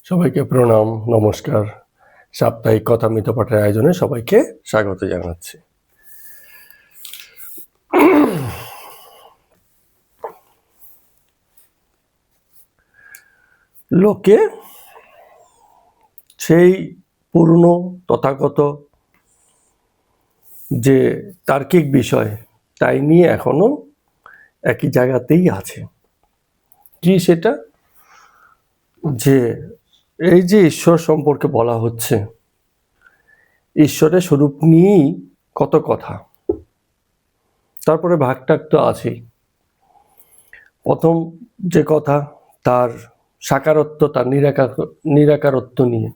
সবাইকে প্রণাম, নমস্কার। সাপ্তাহিক কথামৃত পাঠের আয়োজনে সবাইকে স্বাগত জানাচ্ছি। লোকে সেই পুরনো তথাগত যে তার্কিক বিষয় তাই নিয়ে এখনো একই জায়গাতেই আছে। কি সেটা? যে এই যে ঈশ্বর সম্পর্কে বলা হচ্ছে, ঈশ্বরের স্বরূপ নিয়েই কত কথা, তারপরে ভাগটাগ তো আছেই। প্রথম যে কথা, তার সাকারত্ব, তার নিরাকারত্ব নিয়ে।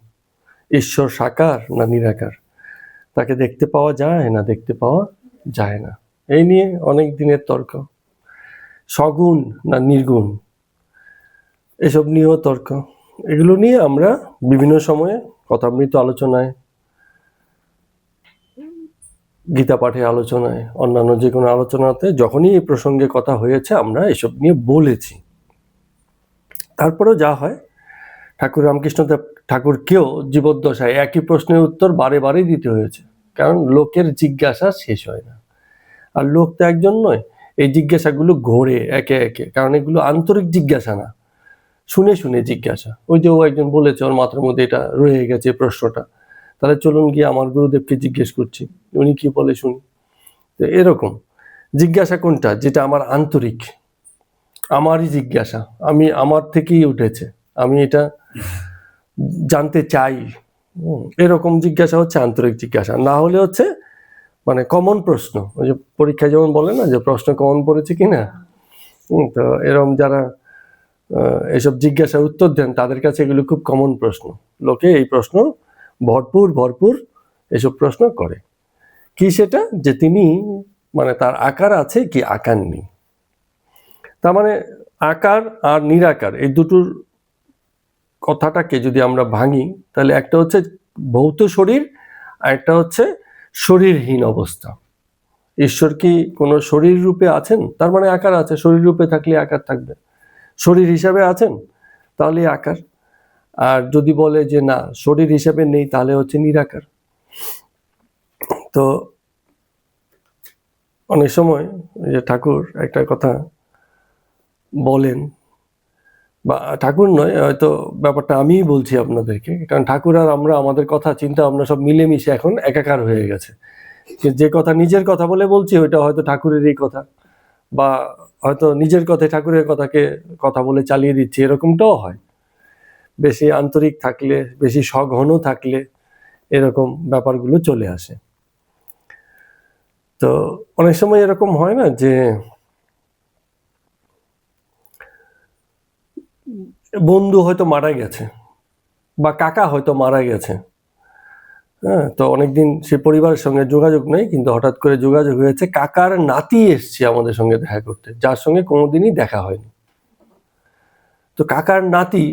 ঈশ্বর সাকার না নিরাকার, তাকে দেখতে পাওয়া যায় না দেখতে পাওয়া যায় না, এই নিয়ে অনেক দিনের তর্ক। সগুণ না নির্গুণ, এসব নিয়েও তর্ক। এগুলো নিয়ে আমরা বিভিন্ন সময়ে কথামৃত আলোচনায়, গীতা পাঠে আলোচনায়, অন্যান্য যে কোনো আলোচনাতে যখনই এই প্রসঙ্গে কথা হয়েছে আমরা এসব নিয়ে বলেছি। তারপরেও যা হয়, ঠাকুর রামকৃষ্ণদেব ঠাকুরকেও জীবদ্দশায় একই প্রশ্নের উত্তর বারে বারে দিতে হয়েছে, কারণ লোকের জিজ্ঞাসা শেষ হয় না। আর লোক তো একজন নয়, এই জিজ্ঞাসাগুলো ঘোরে একে একে, কারণ এগুলো আন্তরিক জিজ্ঞাসা না, শুনে শুনে জিজ্ঞাসা। ওই যে ও একজন বলেছে ওর মাথার মধ্যে এটা রয়ে গেছে প্রশ্নটা, তাহলে চলুন গিয়ে আমার গুরুদেবকে জিজ্ঞেস করছি, উনি কি বলে শুনি। তো এরকম জিজ্ঞাসা কোনটা, যেটা আমার আন্তরিক, আমারই জিজ্ঞাসা, আমার থেকেই উঠেছে, আমি এটা জানতে চাই, এরকম জিজ্ঞাসা হচ্ছে আন্তরিক জিজ্ঞাসা। না হলে হচ্ছে মানে কমন প্রশ্ন, ওই যে পরীক্ষায় যেমন বলে না যে প্রশ্ন কমন পড়েছে কিনা, তো এরকম যারা এসব জিজ্ঞাসার উত্তর দেন তাদের কাছে এগুলো খুব কমন প্রশ্ন। লোকে এই প্রশ্ন ভরপুর এসব প্রশ্ন করে। কি সেটা? যে তিনি মানে তার আকার আছে কি আকার নেই। তার মানে আকার আর নিরাকার এই দুটোর কথাটাকে যদি আমরা ভাঙি, তাহলে একটা হচ্ছে ভৌত শরীর আর একটা হচ্ছে শরীরহীন অবস্থা। ঈশ্বর কি কোনো শরীর রূপে আছেন? তার মানে আকার আছে। শরীর রূপে থাকলে আকার থাকবে। শরীর হিসাবে আছেন তাহলে আকার। আর যদি বলে যে না শরীর হিসাবে নেই, তাহলে হচ্ছে নিরাকার। তো অনেক সময় যে ঠাকুর একটা কথা বলেন, বা ঠাকুর নয়, হয়তো ব্যাপারটা আমিই বলছি আপনাদেরকে, কারণ ঠাকুর আর আমরা আমাদের কথা চিন্তা আমরা সব মিলেমিশে এখন একাকার হয়ে গেছে। যে কথা নিজের কথা বলে বলছি ওইটা হয়তো ঠাকুরেরই কথা, বা হয়তো নিজের কথায় ঠাকুরের কথাকে কথা বলে চালিয়ে দিচ্ছি, এরকমটাও হয়। বেশি আন্তরিক থাকলে, বেশি সঘন থাকলে এরকম ব্যাপারগুলো চলে আসে। তো অনেক সময় এরকম হয় না যে বন্ধু হয়তো মারা গেছে, বা কাকা হয়তো মারা গেছে, হ্যাঁ, তো অনেকদিন সে পরিবারের সঙ্গে যোগাযোগ নেই, কিন্তু হঠাৎ করে যোগাযোগ হয়েছে, কাকার নাতি এসছে আমাদের সঙ্গে দেখা করতে, যার সঙ্গে কোনোদিনই দেখা হয়নি। তো কাকার নাতি,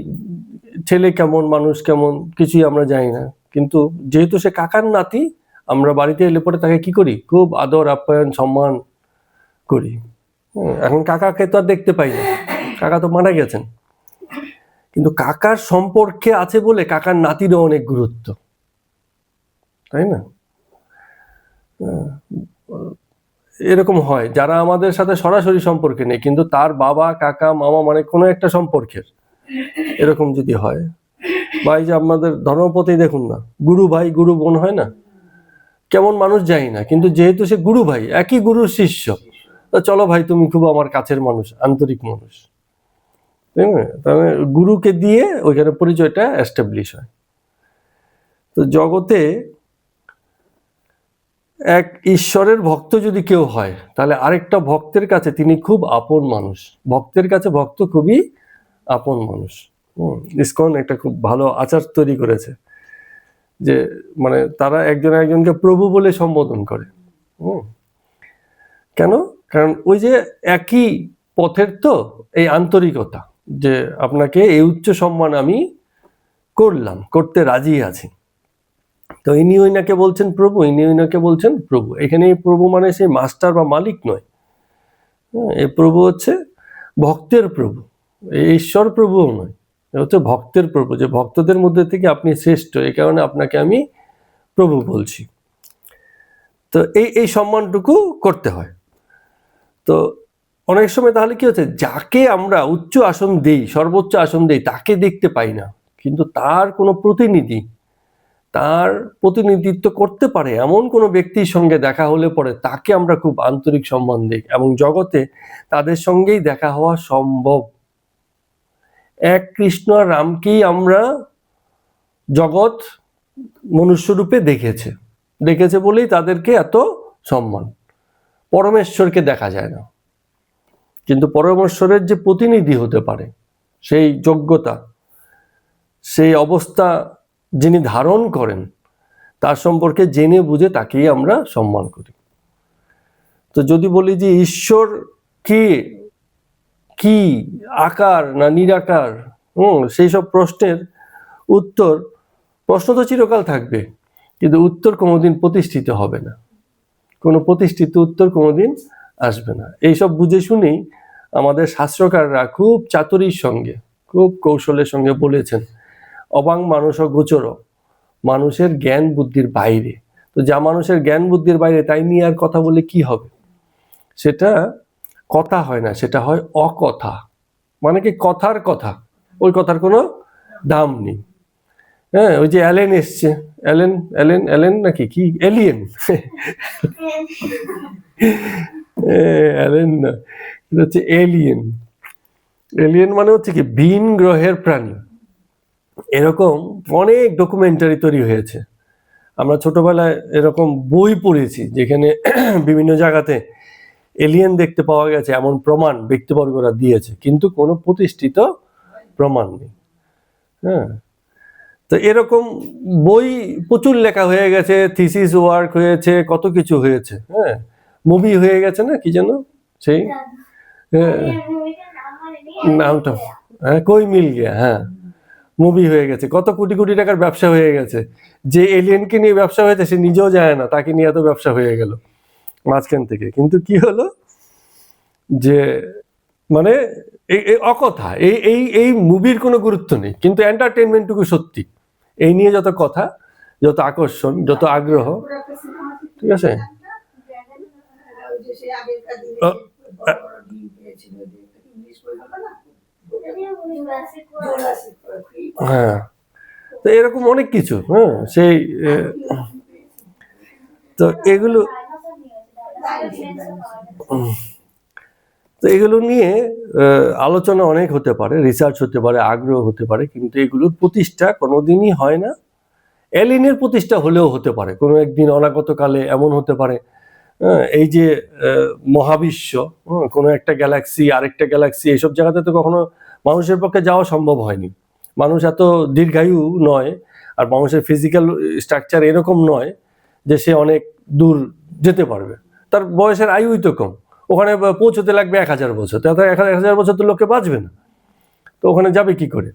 ছেলে কেমন মানুষ কেমন কিছুই আমরা জানি না, কিন্তু যেহেতু সে কাকার নাতি, আমরা বাড়িতে এলে পরে তাকে কি করি, খুব আদর আপ্যায়ন সম্মান করি। এখন কাকাকে তো আর দেখতে পাই না, কাকা তো মারা গেছেন, কিন্তু কাকার সম্পর্কে আছে বলে কাকার নাতিরও অনেক গুরুত্ব, তাই না? এরকম হয়, যারা আমাদের সাথে সরাসরি সম্পর্কে নেই, কিন্তু তার বাবা কাকা মামা মানে কোনো একটা সম্পর্কের, এরকম যদি হয়। বা এই যে আপনাদের ধর্মপতি দেখুন না, গুরু ভাই গুরু বোন হয় না, কেমন মানুষ যাই না, কিন্তু যেহেতু সে গুরু ভাই, একই গুরুর শিষ্য, তো চলো ভাই তুমি খুব আমার কাছের মানুষ, আন্তরিক মানুষ, তাই না? তাহলে গুরুকে দিয়ে ওইখানে পরিচয়টা এস্টাবলিশ হয়। তো জগতে এক ঈশ্বরের ভক্ত যদি কেউ হয়, তাহলে আরেকটা ভক্তের কাছে তিনি খুব আপন মানুষ। ভক্তের কাছে ভক্ত খুবই আপন মানুষ। ইসকন একটা খুব ভালো আচার তৈরি করেছে, যে মানে তারা একজন একজনকে প্রভু বলে সম্বোধন করে। কেন? কারণ ওই যে একই পথের তো এই আন্তরিকতা, যে আপনাকে এই উচ্চ সম্মান আমি করলাম, করতে রাজি আছি। তো ইনি ওইনাকে বলছেন প্রভু, ইনি ওইনাকে বলছেন প্রভু। এখানে প্রভু মানে সেই মাস্টার বা মালিক নয়, এই প্রভু হচ্ছে ভক্তের প্রভু, এই ঈশ্বর প্রভুও নয়। এটা হচ্ছে ভক্তের প্রভু, যে ভক্তদের মধ্যে থেকে আপনি শ্রেষ্ঠ, এই কারণে আপনাকে আমি প্রভু বলছি। তো এই সম্মানটুকু করতে হয়। তো অনেক সময় তাহলে কি হচ্ছে, যাকে আমরা উচ্চ আসন দেই, সর্বোচ্চ আসন দেই, তাকে দেখতে পাই না, কিন্তু তার কোনো প্রতিনিধি, তার প্রতিনিধিত্ব করতে পারে এমন কোনো ব্যক্তির সঙ্গে দেখা হলে পরে তাকে আমরা খুব আন্তরিক সম্মান দিই, এবং জগতে তাদের সঙ্গেই দেখা হওয়া সম্ভব। এক কৃষ্ণ আর রামকেই আমরা জগৎ মনুষ্যরূপে দেখেছে বলেই তাদেরকে এত সম্মান। পরমেশ্বরকে দেখা যায় না, কিন্তু পরমেশ্বরের যে প্রতিনিধি হতে পারে, সেই যোগ্যতা, সেই অবস্থা যিনি ধারণ করেন, তার সম্পর্কে জেনে বুঝে তাকেই আমরা সম্মান করি। তো যদি বলি যে ঈশ্বর কি আকার না নিরাকার, সেই সব প্রশ্নের প্রশ্ন তো চিরকাল থাকবে, কিন্তু উত্তর কোনোদিন প্রতিষ্ঠিত হবে না, কোনো প্রতিষ্ঠিত উত্তর কোনোদিন আসবে না। এইসব বুঝে শুনেই আমাদের শাস্ত্রকাররা খুব চাতুরীর সঙ্গে, খুব কৌশলের সঙ্গে বলেছেন, অবাং মানস গোচর, মানুষের জ্ঞান বুদ্ধির বাইরে। তো যা মানুষের জ্ঞান বুদ্ধির বাইরে, তাই নিয়ে আর কথা বলে কি হবে? সেটা কথা হয় না, সেটা হয় অকথা। মানে কি, কথার কথা, ওই কথার কোনো দাম নেই। হ্যাঁ, ওই যে অ্যালেন এসছে, অ্যালেন নাকি কি, এলিয়েন, অ্যালেন না, এটা হচ্ছে এলিয়েন। এলিয়েন মানে হচ্ছে কি, ভিন গ্রহের প্রাণী। এরকম অনেক ডকুমেন্টারি তৈরি হয়েছে। আমরা ছোটবেলায় এরকম বই পড়েছি, যেখানে বিভিন্ন জায়গাতে এলিয়েন দেখতে পাওয়া গেছে এমন প্রমাণ ব্যক্তিবর্গরা দিয়েছে, কিন্তু কোনো প্রতিষ্ঠিত প্রমাণ নেই। হ্যাঁ, তো এরকম বই প্রচুর লেখা হয়ে গেছে, থিসিস ওয়ার্ক হয়েছে, কত কিছু হয়েছে। হ্যাঁ, মুভি হয়ে গেছে না, কি যেন সেই নামটা, হ্যাঁ, কই মিল গিয়া, হ্যাঁ, মুভি হয়ে গেছে, কত কোটি কোটি টাকার ব্যবসা হয়ে গেছে। যে এলিয়েনকে নিয়ে ব্যবসা হয়েছে সে নিজেও যায় না, তাকে নিয়ে এত ব্যবসা হয়ে গেল মাঝখান থেকে। কিন্তু কি হলো, যে মানে এই অকথা, এই মুভির কোনো গুরুত্ব নেই, কিন্তু এন্টারটেনমেন্টটুকু সত্যি। এই নিয়ে যত কথা, যত আকর্ষণ, যত আগ্রহ, ঠিক আছে। হ্যাঁ, তো এরকম অনেক কিছু। হ্যাঁ, সেই তো এগুলো নিয়ে আলোচনা অনেক হতে পারে, রিসার্চ হতে পারে, আগ্রহ হতে পারে, কিন্তু এগুলোর প্রতিষ্ঠা কোনোদিনই হয় না। এলিয়েনের প্রতিষ্ঠা হলেও হতে পারে কোনো একদিন, অনাগতকালে এমন হতে পারে। এই যে মহাবিশ্ব, কোনো একটা গ্যালাক্সি, আরেকটা গ্যালাক্সি, এইসব জায়গাতে তো কখনো মানুষের পক্ষে যাওয়া সম্ভব হয়নি। মানুষ এত দীর্ঘায়ু নয়, আর মানুষের ফিজিক্যাল স্ট্রাকচার এরকম নয় যে সে অনেক দূর যেতে পারবে। তার বয়সের আয়ুই তো কম, ওখানে পৌঁছতে লাগবে 1000 বছর, তাতে 1000 বছর তো লোকে বাঁচবে না, তো ওখানে যাবে কি করে?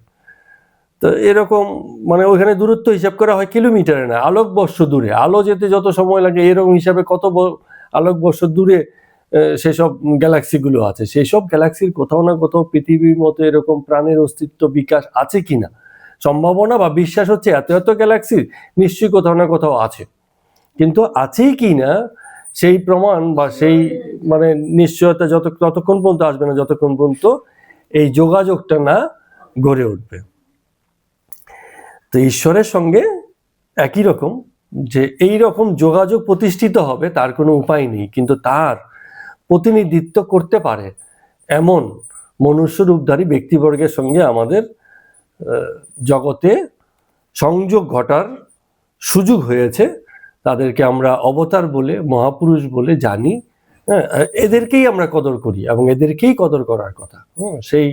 তো এরকম মানে ওইখানে দূরত্ব হিসাব করা হয় কিলোমিটারে না, আলোকবর্ষ দূরে। আলো যেতে যত সময় লাগে, এরকম হিসাবে কত আলোকবর্ষ দূরে সেসব গ্যালাক্সিগুলো আছে। সেই সব গ্যালাক্সির কোথাও না কোথাও পৃথিবীর মতো এরকম প্রাণের অস্তিত্ব বিকাশ আছে কিনা, সম্ভাবনা বা বিশ্বাস হচ্ছে এত এত গ্যালাক্সির নিশ্চয়ই কোথাও না কোথাও আছে, কিন্তু আছেই কিনা সেই প্রমাণ বা সেই মানে নিশ্চয়তা ততক্ষণ পর্যন্ত আসবে না, যতক্ষণ পর্যন্ত এই যোগাযোগটা না গড়ে উঠবে। তো ঈশ্বরের সঙ্গে একই রকম, যে এই রকম যোগাযোগ প্রতিষ্ঠিত হবে তার কোনো উপায় নেই, কিন্তু তার প্রতিনিধিত্ব করতে পারে এমন মনুষ্যরূপধারী ব্যক্তিবর্গের সঙ্গে আমাদের জগতে সংযোগ ঘটার সুযোগ হয়েছে। তাদেরকে আমরা অবতার বলে, মহাপুরুষ বলে জানি। হ্যাঁ, এদেরকেই আমরা কদর করি এবং এদেরকেই কদর করার কথা। সেই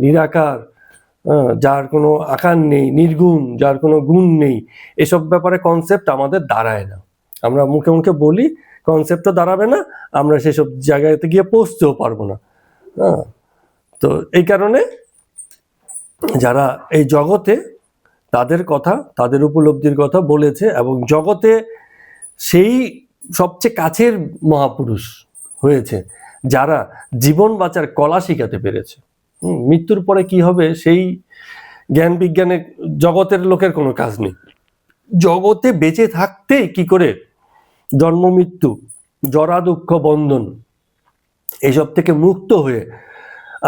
নিরাকার, যার কোনো আকার নেই, নির্গুণ, যার কোনো গুণ নেই, এসব ব্যাপারে কনসেপ্ট আমাদের দাঁড়ায় না। আমরা মুখে মুখে বলি, কনসেপ্টও দাঁড়াবে না, আমরা সেসব জায়গাতে গিয়ে পৌঁছতেও পারবো না। তো এই কারণে যারা এই জগতে তাদের কথা, তাদের উপলব্ধির কথা বলেছে, এবং জগতে সেই সবচেয়ে কাছের মহাপুরুষ হয়েছে যারা জীবন বাঁচার কলা শিখাতে পেরেছে। মৃত্যুর পরে কি হবে সেই জ্ঞান বিজ্ঞানের জগতের লোকের কোনো কাজ নেই। জগতে বেঁচে থাকতেই কি করে জন্ম মৃত্যু, জরা দুঃখ বন্ধন এইসব থেকে মুক্ত হয়ে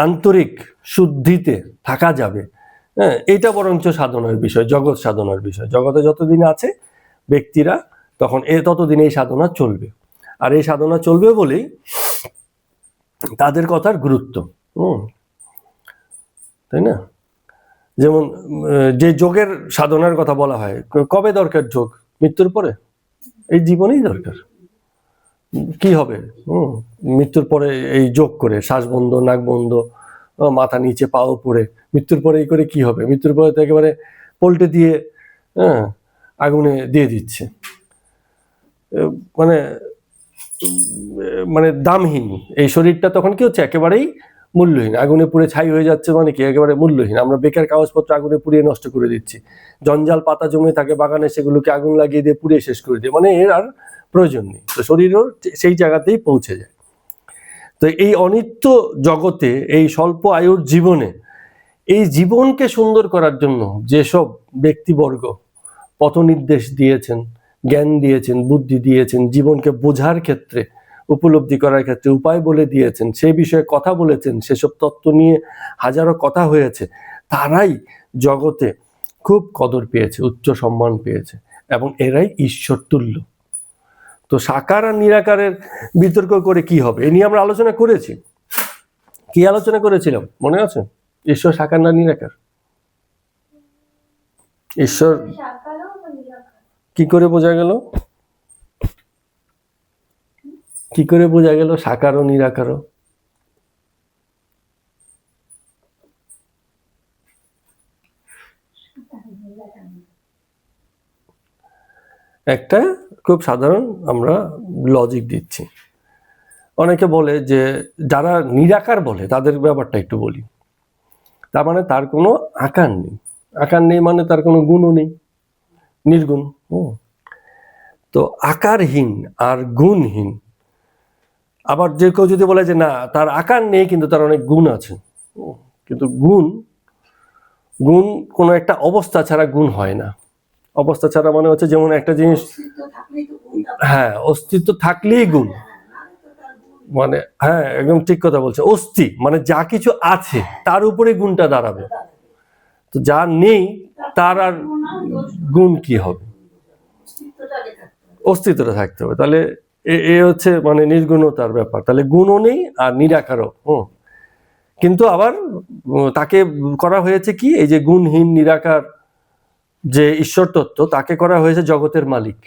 আন্তরিক শুদ্ধিতে থাকা যাবে, হ্যাঁ, এটা বরঞ্চ সাধনার বিষয়, জগৎ সাধনার বিষয়। জগতে যতদিন আছে ব্যক্তিরা তখন ততদিন এই সাধনা চলবে। আর এই সাধনা চলবে বলেই তাদের কথার গুরুত্ব, তাই না? যেমন যে যোগের সাধনার কথা বলা হয়, কবে দরকার যোগ? মৃত্যুর পরে, এই জীবনেই দরকার। কি হবে মৃত্যুর পরে এই যোগ করে, শ্বাস বন্ধ, নাক বন্ধ, মাথা নিচে, পা উপরে, মৃত্যুর পরে এই করে কি হবে? মৃত্যুর পরে তো একেবারে পল্টে দিয়ে আগুনে দিয়ে দিচ্ছে, মানে মানে দামহীন এই শরীরটা তখন কি হচ্ছে? একেবারেই মূল্যহীন, আগুনে পুড়ে ছাই হয়ে যাচ্ছে, মানে কি একেবারে মূল্যহীন। আমরা বেকার কাগজপত্র আগুনে পুড়িয়ে নষ্ট করে দিচ্ছি, জঞ্জাল পাতা জমে থাকে বাগানে, সেগুলোকে আগুন লাগিয়ে দিয়ে পুড়িয়ে শেষ করে দিয়ে, মানে এর আর প্রয়োজন নেই। তো শরীরও সেই জায়গাতেই পৌঁছে যায়। তো এই অনিত্য জগতে, এই স্বল্প আয়ুর জীবনে, এই জীবনকে সুন্দর করার জন্য যেসব ব্যক্তিবর্গ পথ নির্দেশ দিয়েছেন, জ্ঞান দিয়েছেন, বুদ্ধি দিয়েছেন, জীবনকে বোঝার ক্ষেত্রে, উপলব্ধি করার ক্ষেত্রে উপায় বলে দিয়েছেন, সেই বিষয়ে কথা বলেছেন, সেসব তত্ত্ব নিয়ে হাজারো কথা হয়েছে, তারাই জগতে খুব কদর পেয়েছে, উচ্চ সম্মান পেয়েছে, এবং এরাই ঈশ্বর তুল্য। তো সাকার আর নিরাকারের বিতর্ক করে কি হবে? এ নিয়ে আমরা আলোচনা করেছি। কি আলোচনা করেছিলাম মনে আছে? ঈশ্বর সাকার না নিরাকার? ঈশ্বর কি করে বোঝা গেল? কি করে বোঝা গেল সাকার ও নিরাকার? একটা খুব সাধারণ আমরা লজিক দিচ্ছি। অনেকে বলে যে যারা নিরাকার বলে তাদের ব্যাপারটা একটু বলি। তার মানে তার কোনো আকার নেই। আকার নেই মানে তার কোনো গুণও নেই, নির্গুণ। তো আকারহীন আর গুণহীন। আবার যে কেউ যদি বলে যে না, তার আকার নেই কিন্তু তার অনেক গুণ আছে, কিন্তু গুণ কোনো একটা অবস্থা ছাড়া গুণ হয় না। অবস্থা ছাড়া মানে হচ্ছে যেমন একটা জিনিস, হ্যাঁ, অস্তিত্ব থাকলেই গুণ, মানে হ্যাঁ একদম ঠিক কথা বলছে। অস্থি মানে যা কিছু আছে তার উপরে গুণটা দাঁড়াবে, তো যা নেই তার আর গুণ কি হবে? অস্তিত্বটা থাকতে হবে। তাহলে এ হচ্ছে মানে নির্গুণতার ব্যাপার। তাহলে গুণও নেই আর নিরাকারও। কিন্তু আবার তাকে করা হয়েছে কি, এই যে গুণহীন নিরাকার যে ঈশ্বর তত্ত্ব, তাকে করা হয়েছে জগতের মালিক,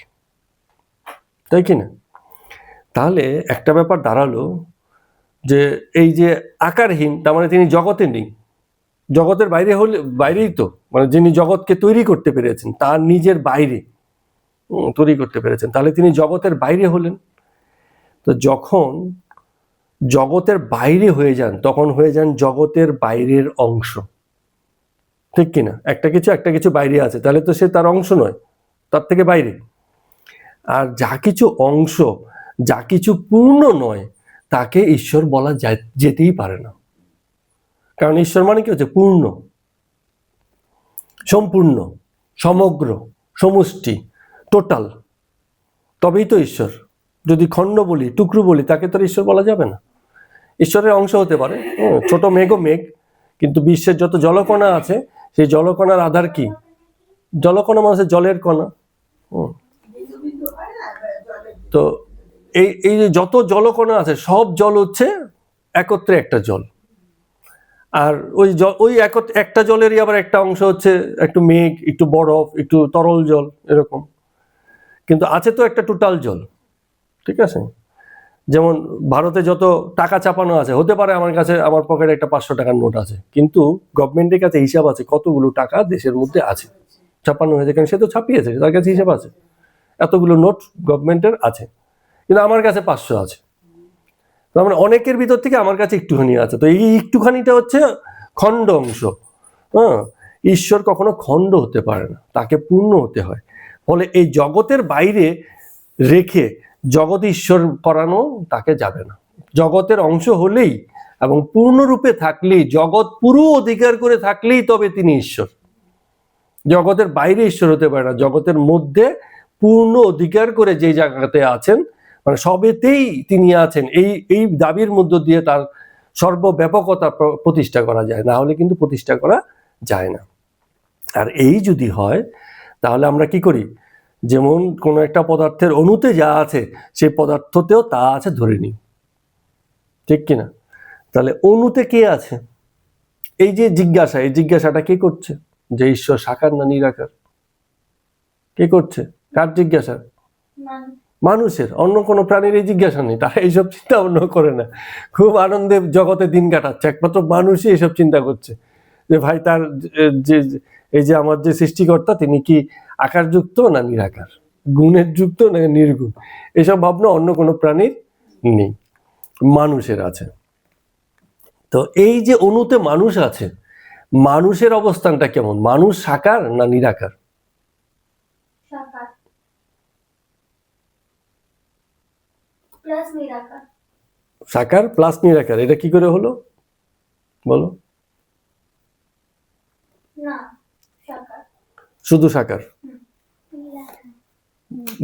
তাই কি না? তাহলে একটা ব্যাপার দাঁড়ালো যে এই যে আকারহীন, তার মানে তিনি জগতে নেই। জগতের বাইরে হলে, বাইরেই তো, মানে যিনি জগৎকে তৈরি করতে পেরেছেন তার নিজের বাইরে তৈরি করতে পেরেছেন, তাহলে তিনি জগতের বাইরে হলেন। তো যখন জগতের বাইরে হয়ে যান তখন হয়ে যান জগতের বাইরের অংশ, ঠিক কিনা? একটা কিছু বাইরে আছে, তাহলে তো সে তার অংশ নয়, তার থেকে বাইরে। আর যা কিছু অংশ, যা কিছু পূর্ণ নয়, তাকে ঈশ্বর বলা যেতেই পারে না। কারণ ঈশ্বর মানে কি হচ্ছে? পূর্ণ, সম্পূর্ণ, সমগ্র, সমষ্টি, টোটাল, তবেই তো ঈশ্বর। যদি খণ্ড বলি, টুকরো বলি, তাকে তো ঈশ্বর বলা যাবে না। ঈশ্বরের অংশ হতে পারে ছোট মেঘও মেঘ, কিন্তু বিশ্বের যত জলকণা আছে সেই জলকণার আধার কি? জলকণা মানে জলের কণা। তো এই যে যত জলকণা আছে সব জল হচ্ছে একত্রে একটা জল। আর ওই একটা জলেরই আবার একটা অংশ হচ্ছে একটু মেঘ, একটু বরফ, একটু তরল জল, এরকম। কিন্তু আছে তো একটা টোটাল জল, ঠিক আছে? যেমন ভারতে যত টাকা চাপানো আছে, হতে পারে আমার কাছে, আমার পকেটে একটা 500 টাকার নোট আছে, কিন্তু গভর্নমেন্টের কাছে হিসাব আছে কতগুলো টাকা দেশের মধ্যে আছে, ছাপানো হয়েছে, কারণ সে তো ছাপিয়েছে, তার কাছে হিসাব আছে, এতগুলো নোট গভর্নমেন্টের আছে, কিন্তু আমার কাছে 500 আছে। তার মানে অনেকের ভিতর থেকে আমার কাছে একটুখানি আছে। তো এই একটুখানিটা হচ্ছে খণ্ড অংশ। ঈশ্বর কখনো খণ্ড হতে পারে না, তাকে পূর্ণ হতে হয়। ফলে এই জগতের বাইরে রেখে জগৎ ঈশ্বর করানো তাকে যাবে না, জগতের অংশ হলেই এবং পূর্ণরূপে থাকলেই, জগৎ পুরো অধিকার করে থাকলেই তবে তিনি ঈশ্বর। জগতের বাইরে ঈশ্বর হতে পারে না, জগতের মধ্যে পূর্ণ অধিকার করে যে জায়গাতে আছেন, মানে সবেতেই তিনি আছেন, এই দাবির মধ্য দিয়ে তার সর্বব্যাপকতা প্রতিষ্ঠা করা যায়, না হলে কিন্তু প্রতিষ্ঠা করা যায় না। আর এই যদি হয় তাহলে আমরা কি করি, যেমন কোনো একটা পদার্থের অণুতে যা আছে সেই পদার্থতেও তা আছে ধরে নিই, ঠিক কিনা? তাহলে অণুতে কে আছে? এই যে জিজ্ঞাসা, এই জিজ্ঞাসাটা কে করছে? যে ঈশ্বর সাকার না নিরাকার, কে করছে? কার জিজ্ঞাসা? মানুষের। অন্য কোনো প্রাণীর এই জিজ্ঞাসা নেই, তারা এইসব চিন্তা অন্য করে না, খুব আনন্দে জগতে দিন কাটাচ্ছে। একমাত্র মানুষই এসব চিন্তা করছে যে ভাই তার যে এই যে আমার যে সৃষ্টিকর্তা তিনি কি আকারযুক্ত না নিরাকার, গুণের যুক্ত না নির্গুণ, এসব ভাবনা অন্য কোনো প্রাণীর নেই, মানুষের আছে। তো এই যে অণুতে মানুষ আছে, মানুষের অবস্থানটা কেমন? মানুষ সাকার না নিরাকার? সাকার প্লাস নিরাকার। এটা কি করে হলো বলো? শুধু সাকার,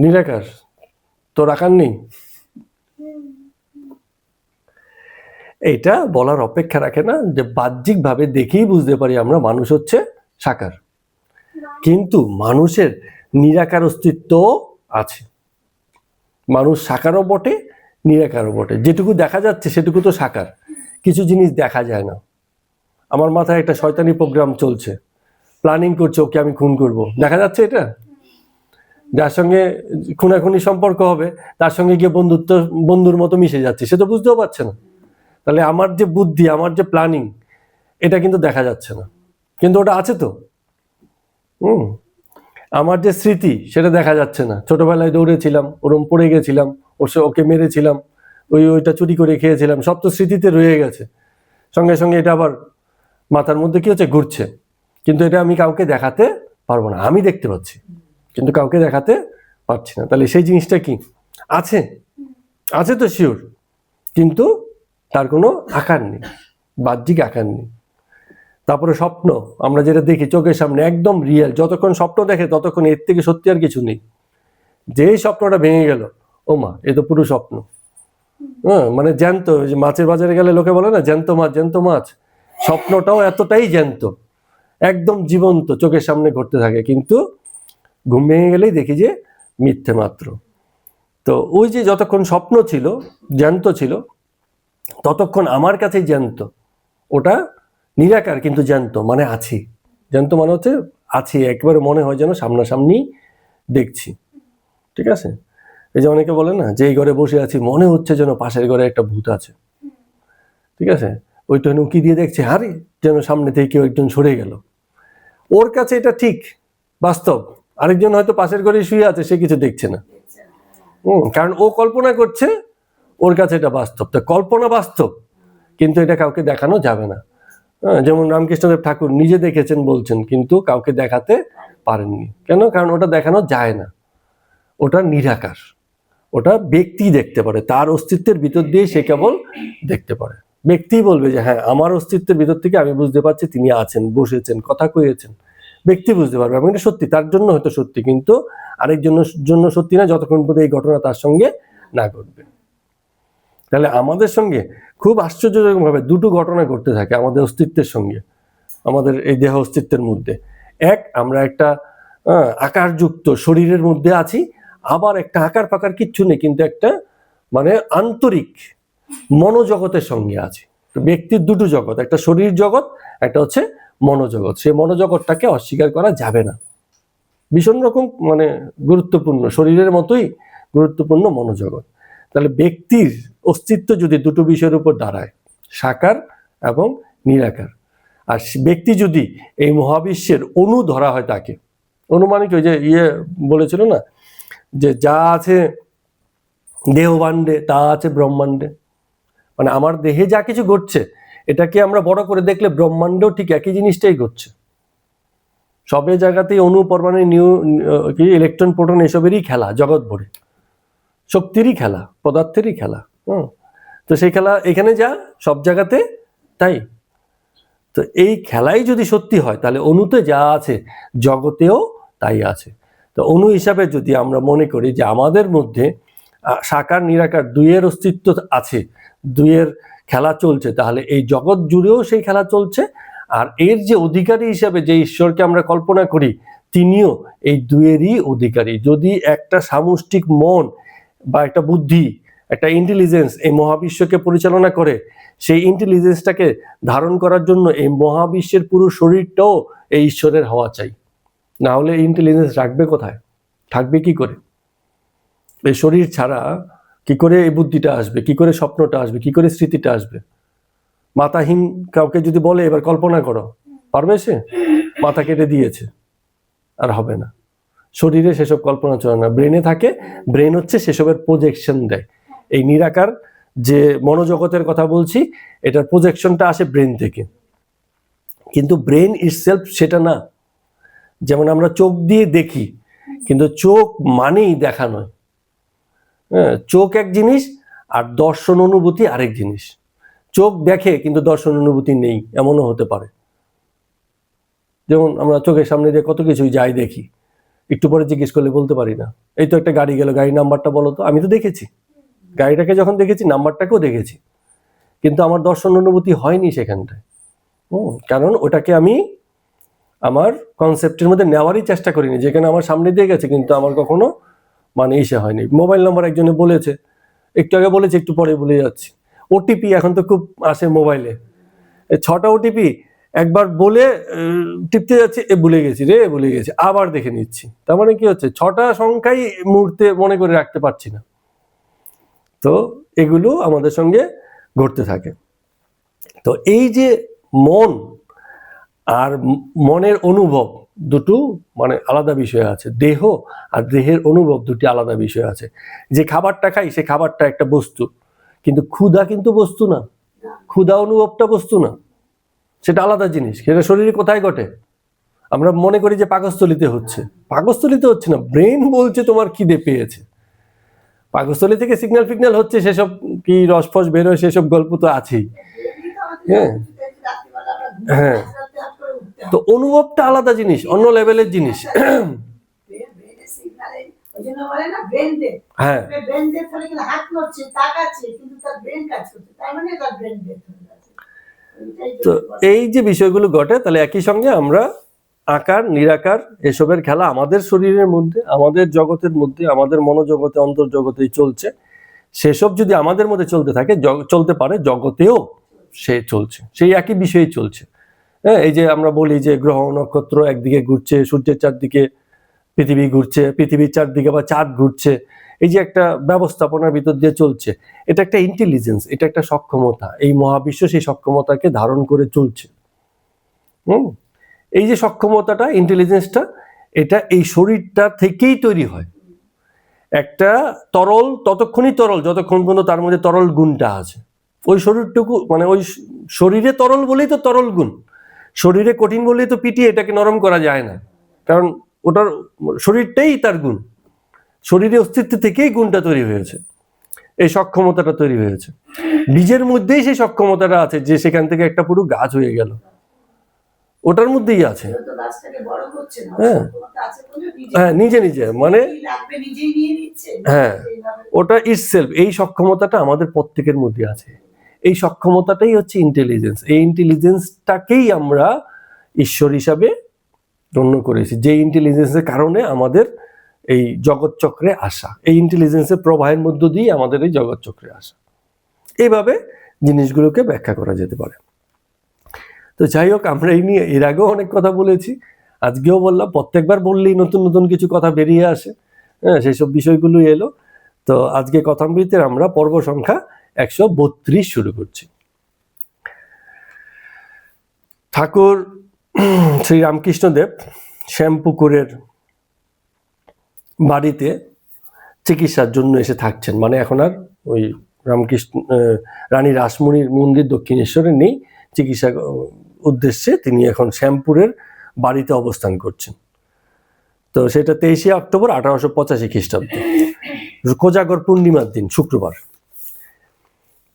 নিরাকার তোর আকার নেই। এইটা বলার অপেক্ষা রাখে না যে বাহ্যিক ভাবে দেখেই বুঝতে পারি আমরা মানুষ হচ্ছে সাকার, কিন্তু মানুষের নিরাকার অস্তিত্ব আছে। মানুষ সাকারও বটে, নিরাকারও বটে। যেটুকু দেখা যাচ্ছে সেটুকু তো সাকার, কিছু জিনিস দেখা যায় না। আমার মাথায় একটা শয়তানি প্রোগ্রাম চলছে, প্ল্যানিং করছে ওকে আমি খুন করব, দেখা যাচ্ছে এটা? যার সঙ্গে খুনাখুনি সম্পর্ক হবে তার সঙ্গে গিয়ে বন্ধুর মতো মিশে যাচ্ছে, সে তো বুঝতেও পারছে না। তাহলে আমার যে বুদ্ধি, আমার যে প্ল্যানিং, এটা কিন্তু দেখা যাচ্ছে না, কিন্তু ওটা আছে তো। আমার যে স্মৃতি সেটা দেখা যাচ্ছে না, ছোটবেলায় দৌড়েছিলাম, ওরম পড়ে গেছিলাম, ওকে মেরেছিলাম, ওইটা চুরি করে খেয়েছিলাম, সব তো স্মৃতিতে রয়ে গেছে। সঙ্গে সঙ্গে এটা আবার মাথার মধ্যে কি হচ্ছে, ঘুরছে, কিন্তু এটা আমি কাউকে দেখাতে পারবো না। আমি দেখতে পাচ্ছি কিন্তু কাউকে দেখাতে পারছি না। তাহলে সেই জিনিসটা কি আছে? আছে তো শিওর, কিন্তু তার কোনো আকার নেই, বাহ্যিক আকার নেই। তারপরে স্বপ্ন, আমরা যেটা দেখি চোখের সামনে একদম রিয়েল, যতক্ষণ স্বপ্ন দেখে ততক্ষণ এর থেকে সত্যি আর কিছু নেই। যেই স্বপ্নটা ভেঙে গেল, ও মা এ তো পুরো স্বপ্ন। মানে জ্যান্ত, যে মাছের বাজারে গেলে লোকে বলে না জ্যান্ত মাছ, জ্যান্ত মাছ, স্বপ্নটাও এতটাই জ্যান্ত, একদম জীবন্ত, চোখের সামনে ঘটতে থাকে, কিন্তু ঘুম ভেঙে গেলেই দেখি যে মিথ্যে মাত্র। তো ওই যে যতক্ষণ স্বপ্ন ছিল, জ্যান্ত ছিল, ততক্ষণ আমার কাছে জ্যান্ত, ওটা নিরাকার কিন্তু জ্যান্ত, মানে আছি। জ্যান্ত মানে হচ্ছে আছি, একবারে মনে হয় যেন সামনাসামনি দেখছি, ঠিক আছে? এই যে অনেকে বলে না যে এই ঘরে বসে আছি, মনে হচ্ছে যেন পাশের ঘরে একটা ভূত আছে, ঠিক আছে? ওইটা উকি দিয়ে দেখছে, আরে যেন সামনে থেকে কেউ একজন সরে গেল। ওর কাছে এটা ঠিক বাস্তব, আরেকজন হয়তো পাশের ঘরে শুয়ে আছে, সে কিছু দেখছে না। কারণ ও কল্পনা করছে, ওর কাছে এটা বাস্তব। তো কল্পনা বাস্তব, কিন্তু এটা কাউকে দেখানো যাবে না। যেমন রামকৃষ্ণদেব ঠাকুর নিজে দেখেছেন বলছেন, কিন্তু কাউকে দেখাতে পারেননি। কেন? কারণ ওটা দেখানো যায় না, ওটা নিরাকার, ওটা ব্যক্তি দেখতে পারে, তার অস্তিত্বের ভিতর দিয়ে সে কেবল দেখতে পারে। ব্যক্তি বলবে যে হ্যাঁ আমার অস্তিত্বের ভিতর থেকে আমি বুঝতে পারছি তিনি আছেন, বসেছেন, কথা কয়েছেন, ব্যক্তি বুঝতে পারবে এবং এটা সত্যি, তার জন্য হয়তো সত্যি, কিন্তু আরেকজনের জন্য সত্যি না, যতক্ষণ পর্যন্ত এই ঘটনা তার সঙ্গে না ঘটবে। তাহলে আমাদের সঙ্গে খুব আশ্চর্যজনকভাবে দুটো ঘটনা ঘটতে থাকে আমাদের অস্তিত্বের সঙ্গে, আমাদের এই দেহ অস্তিত্বের মধ্যে। এক, আমরা একটা আকারযুক্ত শরীরের মধ্যে আছি, আবার একটা আকার ফাকার কিচ্ছু নেই, কিন্তু একটা মানে আন্তরিক মনোজগতের সঙ্গে আছি। তো ব্যক্তির দুটো জগৎ, একটা শরীর জগৎ, একটা হচ্ছে মনোজগৎ। সেই মনোজগৎটাকে অস্বীকার করা যাবে না, ভীষণ রকম মানে গুরুত্বপূর্ণ, শরীরের মতোই গুরুত্বপূর্ণ মনোজগৎ। তাহলে ব্যক্তির অস্তিত্ব যদি দুটো বিষয়ের উপর দাঁড়ায়, সাকার এবং নিরাকার, আর ব্যক্তি যদি এই মহাবিশ্বের অণু ধরা হয় তাকে, অনুমানিক ওই যে বলেছিল না যে যা আছে দেহভাণ্ডে তা আছে ব্রহ্মাণ্ডে, মানে আমার দেহে যা কিছু ঘটছে এটাকে আমরা বড় করে দেখলে ব্রহ্মাণ্ডেও ঠিক একই জিনিসটাই ঘটছে। সবে জায়গাতেই অণু, পরমাণু, ইলেকট্রন, প্রোটন এসবেরই খেলা, জগৎ ভরে শক্তিরই খেলা, পদার্থেরই খেলা। তো সেই খেলা এখানে যা সব জায়গাতে তাই। তো এই খেলাই যদি সত্যি হয় তাহলে অণুতে যা আছে জগতেও তাই আছে। তো অণু হিসাবে যদি আমরা মনে করি যে আমাদের মধ্যে সাকার নিরাকার দুইয়ের অস্তিত্ব আছে, দুইয়ের খেলা চলছে, তাহলে এই জগৎ জুড়েও সেই খেলা চলছে। আর এর যে অধিকারী হিসাবে যে ঈশ্বরকে আমরা কল্পনা করি তিনিও এই দুইয়েরই অধিকারী। যদি একটা সামষ্টিক মন বা একটা বুদ্ধি, একটা ইন্টেলিজেন্স এই মহাবিশ্বকে পরিচালনা করে, সেই ইন্টেলিজেন্সটাকে ধারণ করার জন্য এই মহাবিশ্বের পুরো শরীরটাও এই ঈশ্বরের হওয়া চাই। না হলে ইন্টেলিজেন্স রাখবে কোথায়, থাকবে কি করে? এই শরীর ছাড়া কি করে এই বুদ্ধিটা আসবে, কি করে স্বপ্নটা আসবে, কি করে স্মৃতিটা আসবে? মাথাহীন কাউকে যদি বলে এবার কল্পনা করো, পারবে সে? মাথা কেটে দিয়েছে, আর হবে না। শরীরে সেসব কল্পনা চলে না, ব্রেনে থাকে। ব্রেন হচ্ছে সেসবের প্রজেকশন দেয়। এই নিরাকার যে মনোজগতের কথা বলছি, এটার প্রজেকশনটা আসে ব্রেন থেকে, কিন্তু ব্রেন ইটসেলফ সেটা না। যেমন আমরা চোখ দিয়ে দেখি, কিন্তু চোখ মানেই দেখা নয়। হ্যাঁ, চোখ এক জিনিস আর দর্শন অনুভূতি আরেক জিনিস। চোখ দেখে কিন্তু দর্শন অনুভূতি নেই, এমনও হতে পারে। যেমন আমরা চোখের সামনে দিয়ে কত কিছুই যাই দেখি, একটু পরে জিজ্ঞেস করলে বলতে পারি না। এই তো একটা গাড়ি গেল, গাড়ির নাম্বারটা বলো তো। আমি তো দেখেছি, গাড়িটাকে যখন দেখেছি নাম্বারটাকেও দেখেছি, কিন্তু আমার দর্শন অনুভূতি হয়নি সেখানটায়। কারণ ওটাকে আমি আমার কনসেপ্টের মধ্যে নেওয়ারই চেষ্টা করিনি, যেখানে আমার সামনে দিয়ে গেছে কিন্তু আমার কখনো মানে ইসে হয়নি। মোবাইল নাম্বার একজনে বলেছে, একটু আগে বলেছে, একটু পরে ভুলে যাচ্ছি। ওটিপি এখন তো খুব আসে মোবাইলে, 6টা ওটিপি একবার বলে টিপতে যাচ্ছি, ভুলে গেছি রে, ভুলে গেছি, আবার দেখে নিচ্ছি। তার মানে কি হচ্ছে, 6টা সংখ্যাই মুহূর্তে মনে করে রাখতে পারছি না। তো এগুলো আমাদের সঙ্গে ঘটতে থাকে। তো এই যে মন আর মনের অনুভব দুটো মানে আলাদা বিষয় আছে। দেহ আর দেহের অনুভব দুটি আলাদা বিষয় আছে। যে খাবারটা খাই সে খাবারটা একটা বস্তু, কিন্তু ক্ষুধা কিন্তু বস্তু না। ক্ষুধা অনুভবটা বস্তু না, সেটা আলাদা জিনিস। সেটা শরীরে কোথায় ঘটে? আমরা মনে করি যে পাকস্থলিতে হচ্ছে, পাকস্থলিতে হচ্ছে না। ব্রেন বলছে তোমার খিদে পেয়েছে, পাকস্থলী থেকে সিগন্যাল ফিগন্যাল হচ্ছে, সেসব কি রসফস বেরোয় সেসব গল্প তো আছেই। হ্যাঁ হ্যাঁ, তো অনুভবটা আলাদা জিনিস, অন্য লেভেলের জিনিস। হ্যাঁ, তো এই যে বিষয়গুলো ঘটে, তাহলে একই সঙ্গে আমরা আকার নিরাকার এসবের খেলা আমাদের শরীরের মধ্যে, আমাদের জগতের মধ্যে, আমাদের মনোজগতে অন্তর্জগতেই চলছে। সেসব যদি আমাদের মধ্যে চলতে থাকে, চলতে পারে, জগতেও সে চলছে, সেই একই বিষয়ে চলছে। হ্যাঁ, এই যে আমরা বলি যে গ্রহ নক্ষত্র একদিকে ঘুরছে, সূর্যের চারদিকে পৃথিবী ঘুরছে, পৃথিবীর চারদিকে আবার চাঁদ ঘুরছে, এই যে একটা ব্যবস্থাপনার ভিতর দিয়ে চলছে, এটা একটা ইন্টেলিজেন্স, এটা একটা সক্ষমতা। এই মহাবিশ্ব সেই সক্ষমতাকে ধারণ করে চলছে। এই যে সক্ষমতাটা, ইন্টেলিজেন্সটা, এটা এই শরীরটা থেকেই তৈরি হয়। একটা তরল ততক্ষণই তরল যতক্ষণ পর্যন্ত তার মধ্যে তরল গুণটা আছে। ওই শরীরটুকু মানে ওই শরীরে তরল বলেই তো তরল গুণ, শরীরে কঠিন বলেই তো পিটিয়ে এটাকে নরম করা যায় না, কারণ ওটার শরীরটাই তার গুণ। শরীরে অস্তিত্ব থেকেই গুণটা তৈরি হয়েছে, এই সক্ষমতাটা তৈরি হয়েছে। বীজের মধ্যেই সেই সক্ষমতাটা আছে, যে সেখান থেকে একটা পুরো গাছ হয়ে গেল, ওটার মধ্যেই আছে। হ্যাঁ হ্যাঁ, নিজে নিজে মানে হ্যাঁ, ওটা ইটসেলফ। এই সক্ষমতাটা আমাদের প্রত্যেকের মধ্যে আছে। এই সক্ষমতাটাই হচ্ছে ইন্টেলিজেন্স। এই ইন্টেলিজেন্সটাকেই আমরা ঈশ্বর হিসাবে গণ্য করেছি, যে ইন্টেলিজেন্সের কারণে আমাদের এই জগৎ চক্রে আসা, এই ইন্টেলিজেন্সের প্রবাহের মধ্য দিয়ে আমাদের এই জগৎ চক্রে আসা। এইভাবে জিনিসগুলোকে ব্যাখ্যা করা যেতে পারে। তো যাই হোক, আমরা এই নিয়ে এর আগেও অনেক কথা বলেছি, আজকেও বললাম। প্রত্যেকবার বললেই নতুন নতুন কিছু কথা বেরিয়ে আসে। হ্যাঁ, সেসব বিষয়গুলো এলো। তো আজকে কথামৃতের আমরা পর্ব সংখ্যা 132 শুরু করছি। ঠাকুর শ্রী রামকৃষ্ণদেব শ্যামপুকুরের বাড়িতে চিকিৎসার জন্য এসে থাকছেন। মানে এখন আর ওই রামকৃষ্ণ রানী রাসমণির মন্দির দক্ষিণেশ্বরে নেই, চিকিৎসা উদ্দেশ্যে তিনি এখন শ্যামপুরের বাড়িতে অবস্থান করছেন। তো সেটা 23শে অক্টোবর 1885 খ্রিস্টাব্দ, কোজাগর পূর্ণিমার দিন, শুক্রবার।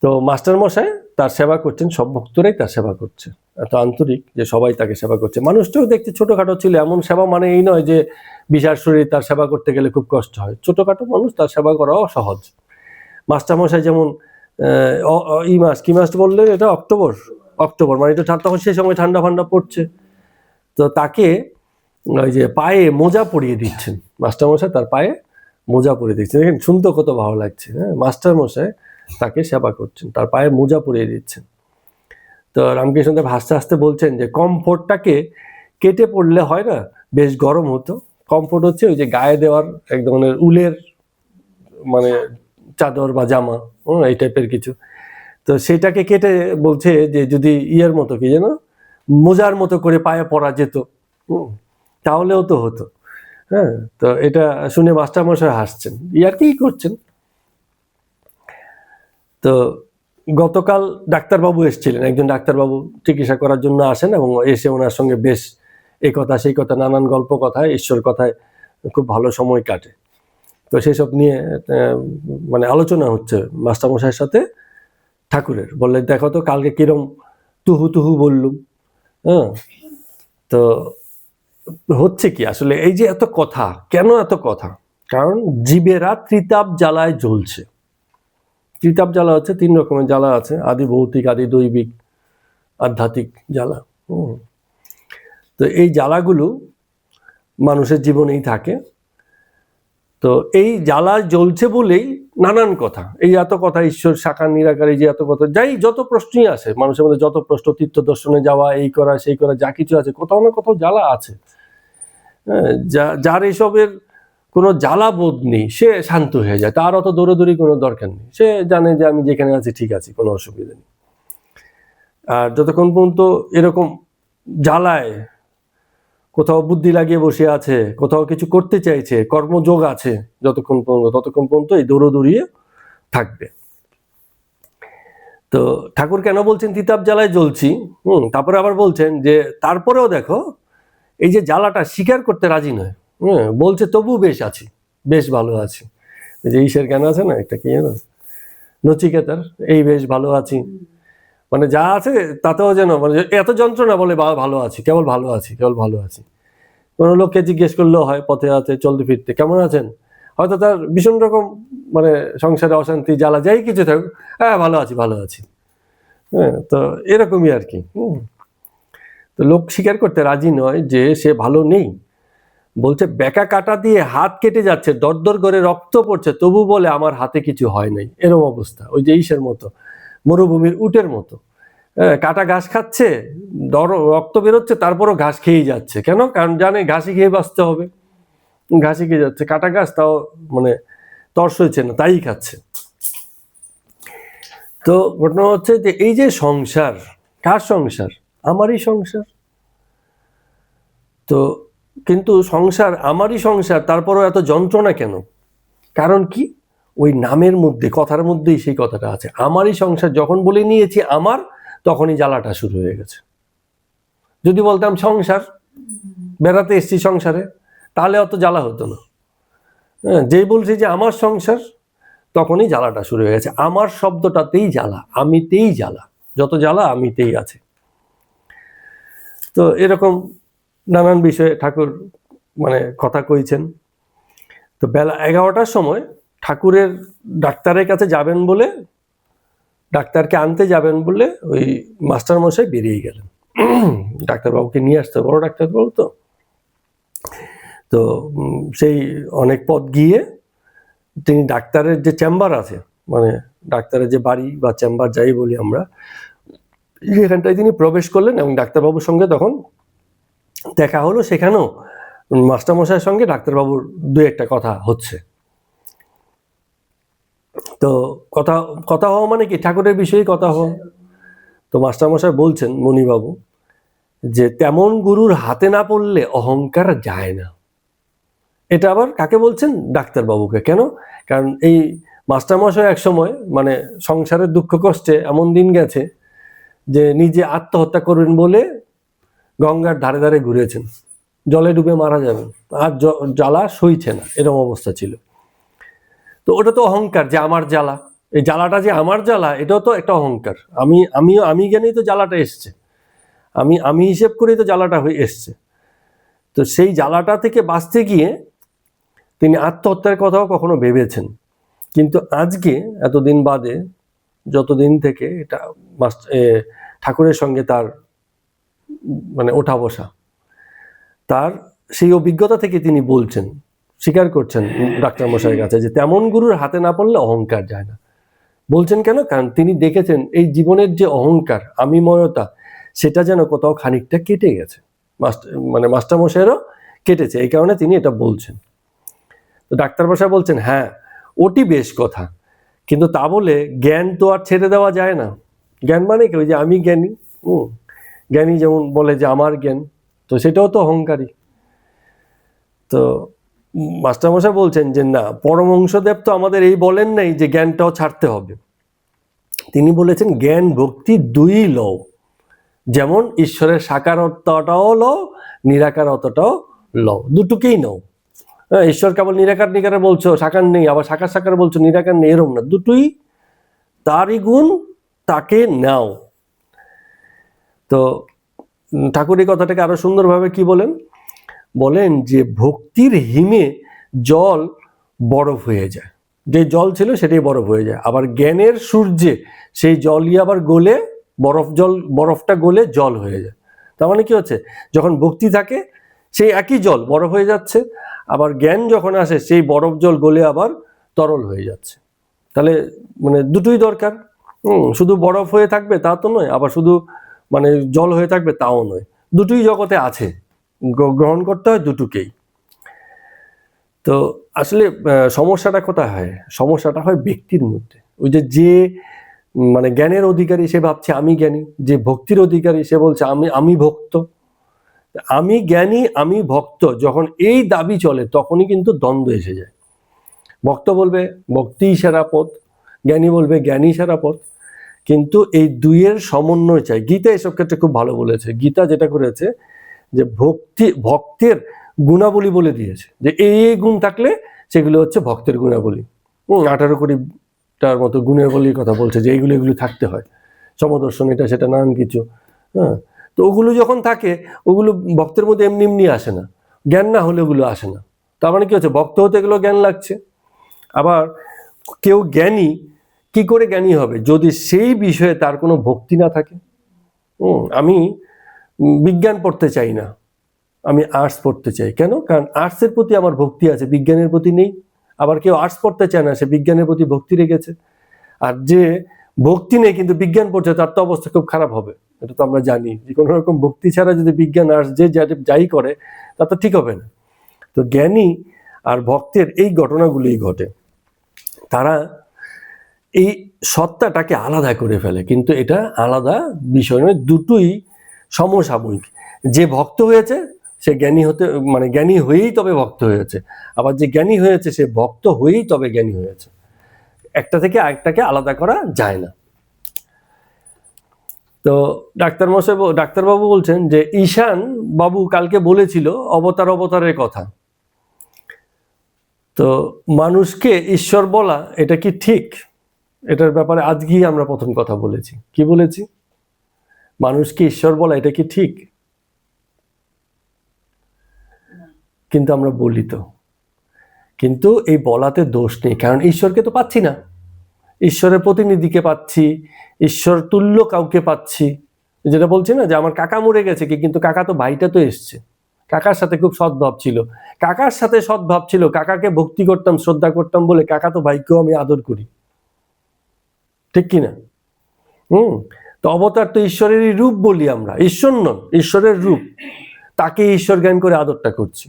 তো মাস্টার মশাই তার সেবা করছেন, সব ভক্তরাই তার সেবা করছে, এত আন্তরিক যে সবাই তাকে সেবা করছে। মানুষটাও দেখতে ছোটখাটো ছিল, এমন সেবা মানে এই নয় যে বিশাল শরীর তার সেবা করতে গেলে খুব কষ্ট হয়, ছোটখাটো মানুষ তার সেবা করাও সহজ। মাস্টার মশাই যেমন এই মাস কি মাস বললেন, এটা অক্টোবর মানে এটা তখন সেই সময় ঠান্ডা ফান্ডা পড়ছে, তো তাকে ওই যে পায়ে মোজা পরিয়ে দিচ্ছেন মাস্টার মশাই, তার পায়ে মোজা পরিয়ে দিচ্ছেন। দেখেন শুনতে কত ভালো লাগছে, হ্যাঁ, মাস্টার মশাই তাকে সেবা করছেন, তার পায়ে মোজা পরিয়ে দিচ্ছেন। তো রামকৃষ্ণদেব হাসতে হাসতে বলছেন যে কমফোর্টটাকে কেটে পড়লে হয় না, বেশ গরম হতো। কমফোর্ট হচ্ছে ওই যে গায়ে দেওয়ার এক ধরনের উলের মানে চাদর বা জামা, এই টাইপের কিছু। তো সেটাকে কেটে বলছে যে যদি ইয়ের মতো কি যেন মোজার মতো করে পায়ে পরা যেত, তাহলেও তো হতো। হ্যাঁ, তো এটা শুনে মাস্টারমশাই হাসছেন, ইয়ার কি করছেন। তো গতকাল ডাক্তারবাবু এসেছিলেন, একজন ডাক্তারবাবু চিকিৎসা করার জন্য আসেন এবং এসে ওনার সঙ্গে বেশ এই কথা সেই কথা নানান গল্প কথায় ঈশ্বর কথায় খুব ভালো সময় কাটে। তো সেসব নিয়ে মানে আলোচনা হচ্ছে মাস্টারমশাইয়ের সাথে ঠাকুরের। বললে দেখো তো কালকে কিরম তুহু তুহু বললুম। হ্যাঁ, তো হচ্ছে কি আসলে এই যে এত কথা, কেন এত কথা? কারণ জীবেরা ত্রিতাপ জ্বালায় জ্বলছে। ত্রিতাপ জ্বালা হচ্ছে 3 রকমের জ্বালা আছে, আদি ভৌতিক, আদি দৈবিক, আধ্যাত্মিক জ্বালা। তো এই জ্বালাগুলো মানুষের জীবনেই থাকে। তো এই জ্বালা জ্বলছে বলেই নানান কথা, এই এত কথা, ঈশ্বর সাকার নিরাকার, এই যে এত কথা, যাই যত প্রশ্নই আসে মানুষের মধ্যে, যত প্রশ্ন, তীর্থ দর্শনে যাওয়া, এই করা সেই করা, যা কিছু আছে কোথাও না কোথাও জ্বালা আছে। যার এসবের কোনো জ্বালা বোধ নেই সে শান্ত হয়ে যায়, তার অত দৌড়াদৌড়ি কোনো দরকার নেই, সে জানে যে আমি যেখানে আছি ঠিক আছি, কোনো অসুবিধা নেই। আর যতক্ষণ পর্যন্ত এরকম জ্বালায় কোথাও বুদ্ধি লাগিয়ে বসে আছে, কোথাও কিছু করতে চাইছে, কর্মযোগ আছে, ততক্ষণ পর্যন্ত এই দৌড়িয়ে থাকবে। তো ঠাকুর কেন বলছেন তিতাব জ্বালায় জ্বলছি, তারপরে আবার বলছেন যে তারপরেও দেখো এই যে জ্বালাটা স্বীকার করতে রাজি নয়, বলছে তবু বেশ আছি, বেশ ভালো আছি। যে ঈশ্বর কেন আছে না, একটা কি জানো, নচিকেতার এই বেশ ভালো আছি, মানে যা আছে তাতেও যেন মানে এত যন্ত্রণা বলে ভালো আছি, কেবল ভালো আছি, কেবল ভালো আছি। কোনো লোককে জিজ্ঞেস করলেও হয় পথে আছে চলতে ফিরতে কেমন আছেন, হয়তো তার ভীষণ রকম মানে সংসারে অশান্তি জ্বালা যাই কিছু থাকুক, হ্যাঁ ভালো আছি ভালো আছি। হ্যাঁ, তো এরকমই আর কি। তো লোক স্বীকার করতে রাজি নয় যে সে ভালো নেই। বলছে বেকা কাটা দিয়ে হাত কেটে যাচ্ছে, দরদর করে রক্ত পড়ছে, তবু বলে আমার হাতে কিছু হয় নাই, এরকম অবস্থা। ওই যে ঈশের মতো, মরুভূমির উটের মতো, কাটা ঘাস খাচ্ছে, রক্ত বেরোচ্ছে, তারপরও ঘাস খেয়েই যাচ্ছে। কেন? কারণ জানে ঘাসই খেয়ে বাঁচতে হবে, ঘাসই খেয়ে যাচ্ছে, কাটা ঘাস তাও মানে তর্স হয়েছে না, তাই খাচ্ছে। তো ঘটনা হচ্ছে যে এই যে সংসার, কার সংসার? আমারই সংসার। তো কিন্তু সংসার আমারই সংসার, তারপরও এত যন্ত্রণা কেন? কারণ কি? ওই নামের মধ্যে, কথার মধ্যেই সেই কথাটা আছে। আমারই সংসার যখন বলে নিয়েছি আমার, তখনই জ্বালাটা শুরু হয়ে গেছে। যদি বলতাম সংসার, বেড়াতে এসছি সংসারে, তাহলে অত জ্বালা হতো না। যেই বলছি যে আমার সংসার, তখনই জ্বালাটা শুরু হয়ে গেছে। আমার শব্দটাতেই জ্বালা, আমিতেই জ্বালা, যত জ্বালা আমিতেই আছে। তো এরকম নানান বিষয়ে ঠাকুর মানে কথা কইছেন। তো বেলা 11টার সময় ঠাকুরের ডাক্তারের কাছে যাবেন বলে, ডাক্তারকে আনতে যাবেন বলে ওই মাস্টারমশাই বেরিয়ে গেলেন। ডাক্তারবাবুকে নিয়ে আসতে, বড় ডাক্তারবাবু তো, তো সেই অনেক পথ গিয়ে তিনি ডাক্তারের যে চেম্বার আছে, মানে ডাক্তারের যে বাড়ি বা চেম্বার যাই বলি আমরা, সেখানটায় তিনি প্রবেশ করলেন এবং ডাক্তারবাবুর সঙ্গে তখন দেখা হলো। সেখানেও মাস্টারমশাইয়ের সঙ্গে ডাক্তারবাবুর দু একটা কথা হচ্ছে। তো কথা হওয়া মানে কি, ঠাকুরের বিষয়ে কথা হওয়া। তো মাস্টারমশাই বলছেন মণিবাবু যে তেমন গুরুর হাতে না পড়লে অহংকার যায় না। এটা আবার কাকে বলছেন? ডাক্তারবাবুকে। কেন? কারণ এই মাস্টারমশাই এক সময় মানে সংসারের দুঃখ কষ্টে এমন দিন গেছে যে নিজে আত্মহত্যা করবেন বলে গঙ্গার ধারে ধারে ঘুরেছেন, জলে ডুবে মারা যাবেন, আর জ্বালা সইছে না, এরকম অবস্থা ছিল। তো ওটা তো অহংকার, যে আমার জ্বালা, এই জ্বালাটা যে আমার জ্বালা, এটাও তো একটা অহংকার। আমি জ্ঞানেই তো জ্বালাটা এসছে, আমি হিসেব করেই তো জ্বালাটা হয়ে এসছে। তো সেই জ্বালাটা থেকে বাঁচতে গিয়ে তিনি আত্মহত্যার কথাও কখনো ভেবেছেন, কিন্তু আজকে এতদিন বাদে, যতদিন থেকে এটা ঠাকুরের সঙ্গে তার মানে ওঠা বসা, তার সেই অভিজ্ঞতা থেকে তিনি বলছেন, স্বীকার করছেন ডাক্তার মশাইয়ের কাছে, যে তেমন গুরুর হাতে না পড়লে অহংকার যায় না। বলছেন কেন? কারণ তিনি দেখেছেন এই জীবনের যে অহংকার, আমিময়তা, সেটা যেন কোথাও খানিকটা কেটে গেছে, মাস্টার মশাইয়েরও কেটেছে, এই কারণে তিনি এটা বলছেন। তো ডাক্তার মশাই বলছেন, হ্যাঁ ওটি বেশ কথা, কিন্তু তা বলে জ্ঞান তো আর ছেড়ে দেওয়া যায় না। জ্ঞান মানে কি? ওই যে আমি জ্ঞানী, জ্ঞানী যেমন বলে যে আমার জ্ঞান, তো সেটাও তো অহংকারী। তো মাস্টারমশাই বলছেন যে না, পরমহংসদেব তো আমাদের এই বলেন নাই যে জ্ঞানটাও ছাড়তে হবে। তিনি বলেছেন জ্ঞান ভক্তি দুই লও, যেমন ঈশ্বরের সাকারত্বটাও লও, নিরাকারত্বটাও লও, দুটোকেই নাও। ঈশ্বর কেবল নিরাকার বলছো, সাকার নেই, আবার সাকার বলছো, নিরাকার নেই, এরম না, দুটোই তারই গুণ, তাকে নাও। তো ঠাকুর এই কথাটাকে আরো সুন্দরভাবে কি বলেন যে ভক্তির হিমে জল বরফ হয়ে যায়, যে জল ছিল সেটাই বরফ হয়ে যায়। আবার জ্ঞানের সূর্যে সেই জলই আবার গলে বরফটা গলে জল হয়ে যায়। তার মানে কি হচ্ছে, যখন ভক্তি থাকে সেই একই জল বরফ হয়ে যাচ্ছে, আবার জ্ঞান যখন আসে সেই বরফ জল গলে আবার তরল হয়ে যাচ্ছে। তাহলে মানে দুটোই দরকার। শুধু বরফ হয়ে থাকবে তা তো নয়, আবার শুধু মানে জল হয়ে থাকবে তাও নয়, দুটোই জগতে আছে, গ্রহণ করতে হয় দুটোকেই। তো আসলে সমস্যাটা কোথায় হয়? সমস্যাটা হয় ব্যক্তির মধ্যে। ওই যে মানে জ্ঞানের অধিকারী সে ভাবছে আমি জ্ঞানী, যে ভক্তির অধিকারী সে বলছে আমি ভক্ত। আমি জ্ঞানী, আমি ভক্ত, যখন এই দাবি চলে তখনই কিন্তু দ্বন্দ্ব এসে যায়। ভক্ত বলবে ভক্তিই সেরা পথ, জ্ঞানী বলবে জ্ঞানী সেরা পথ, কিন্তু এই দুইয়ের সমন্বয় চাই। গীতা এসব ক্ষেত্রে খুব ভালো বলেছে। গীতা যেটা করেছে যে ভক্তের গুণাবলী বলে দিয়েছে, যে এই গুণ থাকলে সেগুলো হচ্ছে ভক্তের গুণাবলী। 18 কোটিটার মতো গুণের বলির কথা বলছে, যে এগুলো থাকতে হয়, সমদর্শন, এটা সেটা নানান কিছু। হ্যাঁ, তো ওগুলো যখন থাকে, ওগুলো ভক্তের মধ্যে এমনি আসে না, জ্ঞান না হলে ওগুলো আসে না। তার মানে কি হচ্ছে, ভক্ত হতে গেলেও জ্ঞান লাগছে। আবার কেউ জ্ঞানী কি করে জ্ঞানী হবে যদি সেই বিষয়ে তার কোনো ভক্তি না থাকে? আমি বিজ্ঞান পড়তে চাই না, আমি আর্টস পড়তে চাই। কেন? কারণ আর্টসের প্রতি আমার ভক্তি আছে, বিজ্ঞানের প্রতি নেই। আবার কেউ আর্টস পড়তে চায় না, সে বিজ্ঞানের প্রতি ভক্তি রেখেছে। আর যে ভক্তি নেই কিন্তু বিজ্ঞান পড়ছে, তার তো অবস্থা খুব খারাপ হবে। এটা তো আমরা জানি যে কোনো রকম ভক্তি ছাড়া যদি বিজ্ঞান আর্টস যে যাই করে, তা তো ঠিক হবে না। তো জ্ঞানী আর ভক্তের এই ঘটনাগুলোই ঘটে, তারা এই সত্তাটাকে আলাদা করে ফেলে, কিন্তু এটা আলাদা বিষয় নয়, দুটোই সমসাময়িক। যে ভক্ত হয়েছে সে জ্ঞানী হতে মানে জ্ঞানী হয়েই তবে ভক্ত হয়েছে, আবার যে জ্ঞানী হয়েছে সে ভক্ত হয়েই তবে জ্ঞানী হয়েছে। একটা থেকে আরেকটাকে আলাদা করা যায় না। তো ডাক্তারবাবু বলছেন যে ঈশান বাবু কালকে বলেছিল অবতারের কথা। তো মানুষকে ঈশ্বর বলা এটা কি ঠিক? এটার ব্যাপারে আজকেই আমরা প্রথম কথা বলেছি। কি বলেছি? মানুষকে ঈশ্বর বলা এটা কি ঠিক? কিন্তু আমরা বলি তো, কিন্তু এই বলাতে দোষ নেই, কারণ ঈশ্বরকে তো পাচ্ছি না, ঈশ্বরের প্রতিনিধিকে পাচ্ছি, ঈশ্বর তুল্য কাউকে পাচ্ছি। যেটা বলছি না যে আমার কাকা মরে গেছে কি, কিন্তু কাকা তো ভাইটা তো এসছে, কাকার সাথে খুব সদ্ভাব ছিল, কাকাকে ভক্তি করতাম, শ্রদ্ধা করতাম বলে কাকা তো ভাইকেও আমি আদর করি, ঠিক কিনা? তো অবতার তো ঈশ্বরেরই রূপ বলি আমরা, ঈশ্বর নন, ঈশ্বরের রূপ, তাকে ঈশ্বর জ্ঞান করে আদরটা করছি।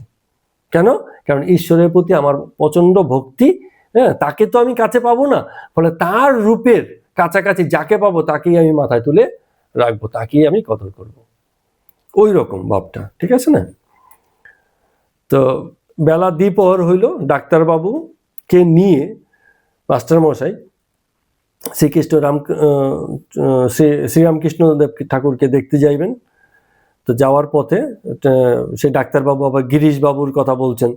কেন? কারণ ঈশ্বরের প্রতি আমার প্রচন্ড ভক্তি। হ্যাঁ, তাকে তো আমি কাছে পাবো না, ফলে তার রূপের কাছাকাছি যাকে পাবো তাকেই আমি মাথায় তুলে রাখবো, তাকেই আমি কদর করব, ওই রকম ভাবটা, ঠিক আছে না? তো বেলা দ্বিপহর হইল, ডাক্তারবাবুকে নিয়ে মাস্টারমশাই শ্রীরামকৃষ্ণ দেব ঠাকুরকে দেখতে যাইবেন। তো যাওয়ার পথে সেই ডাক্তারবাবু আবার গিরিশ বাবুর কথা বলছেন,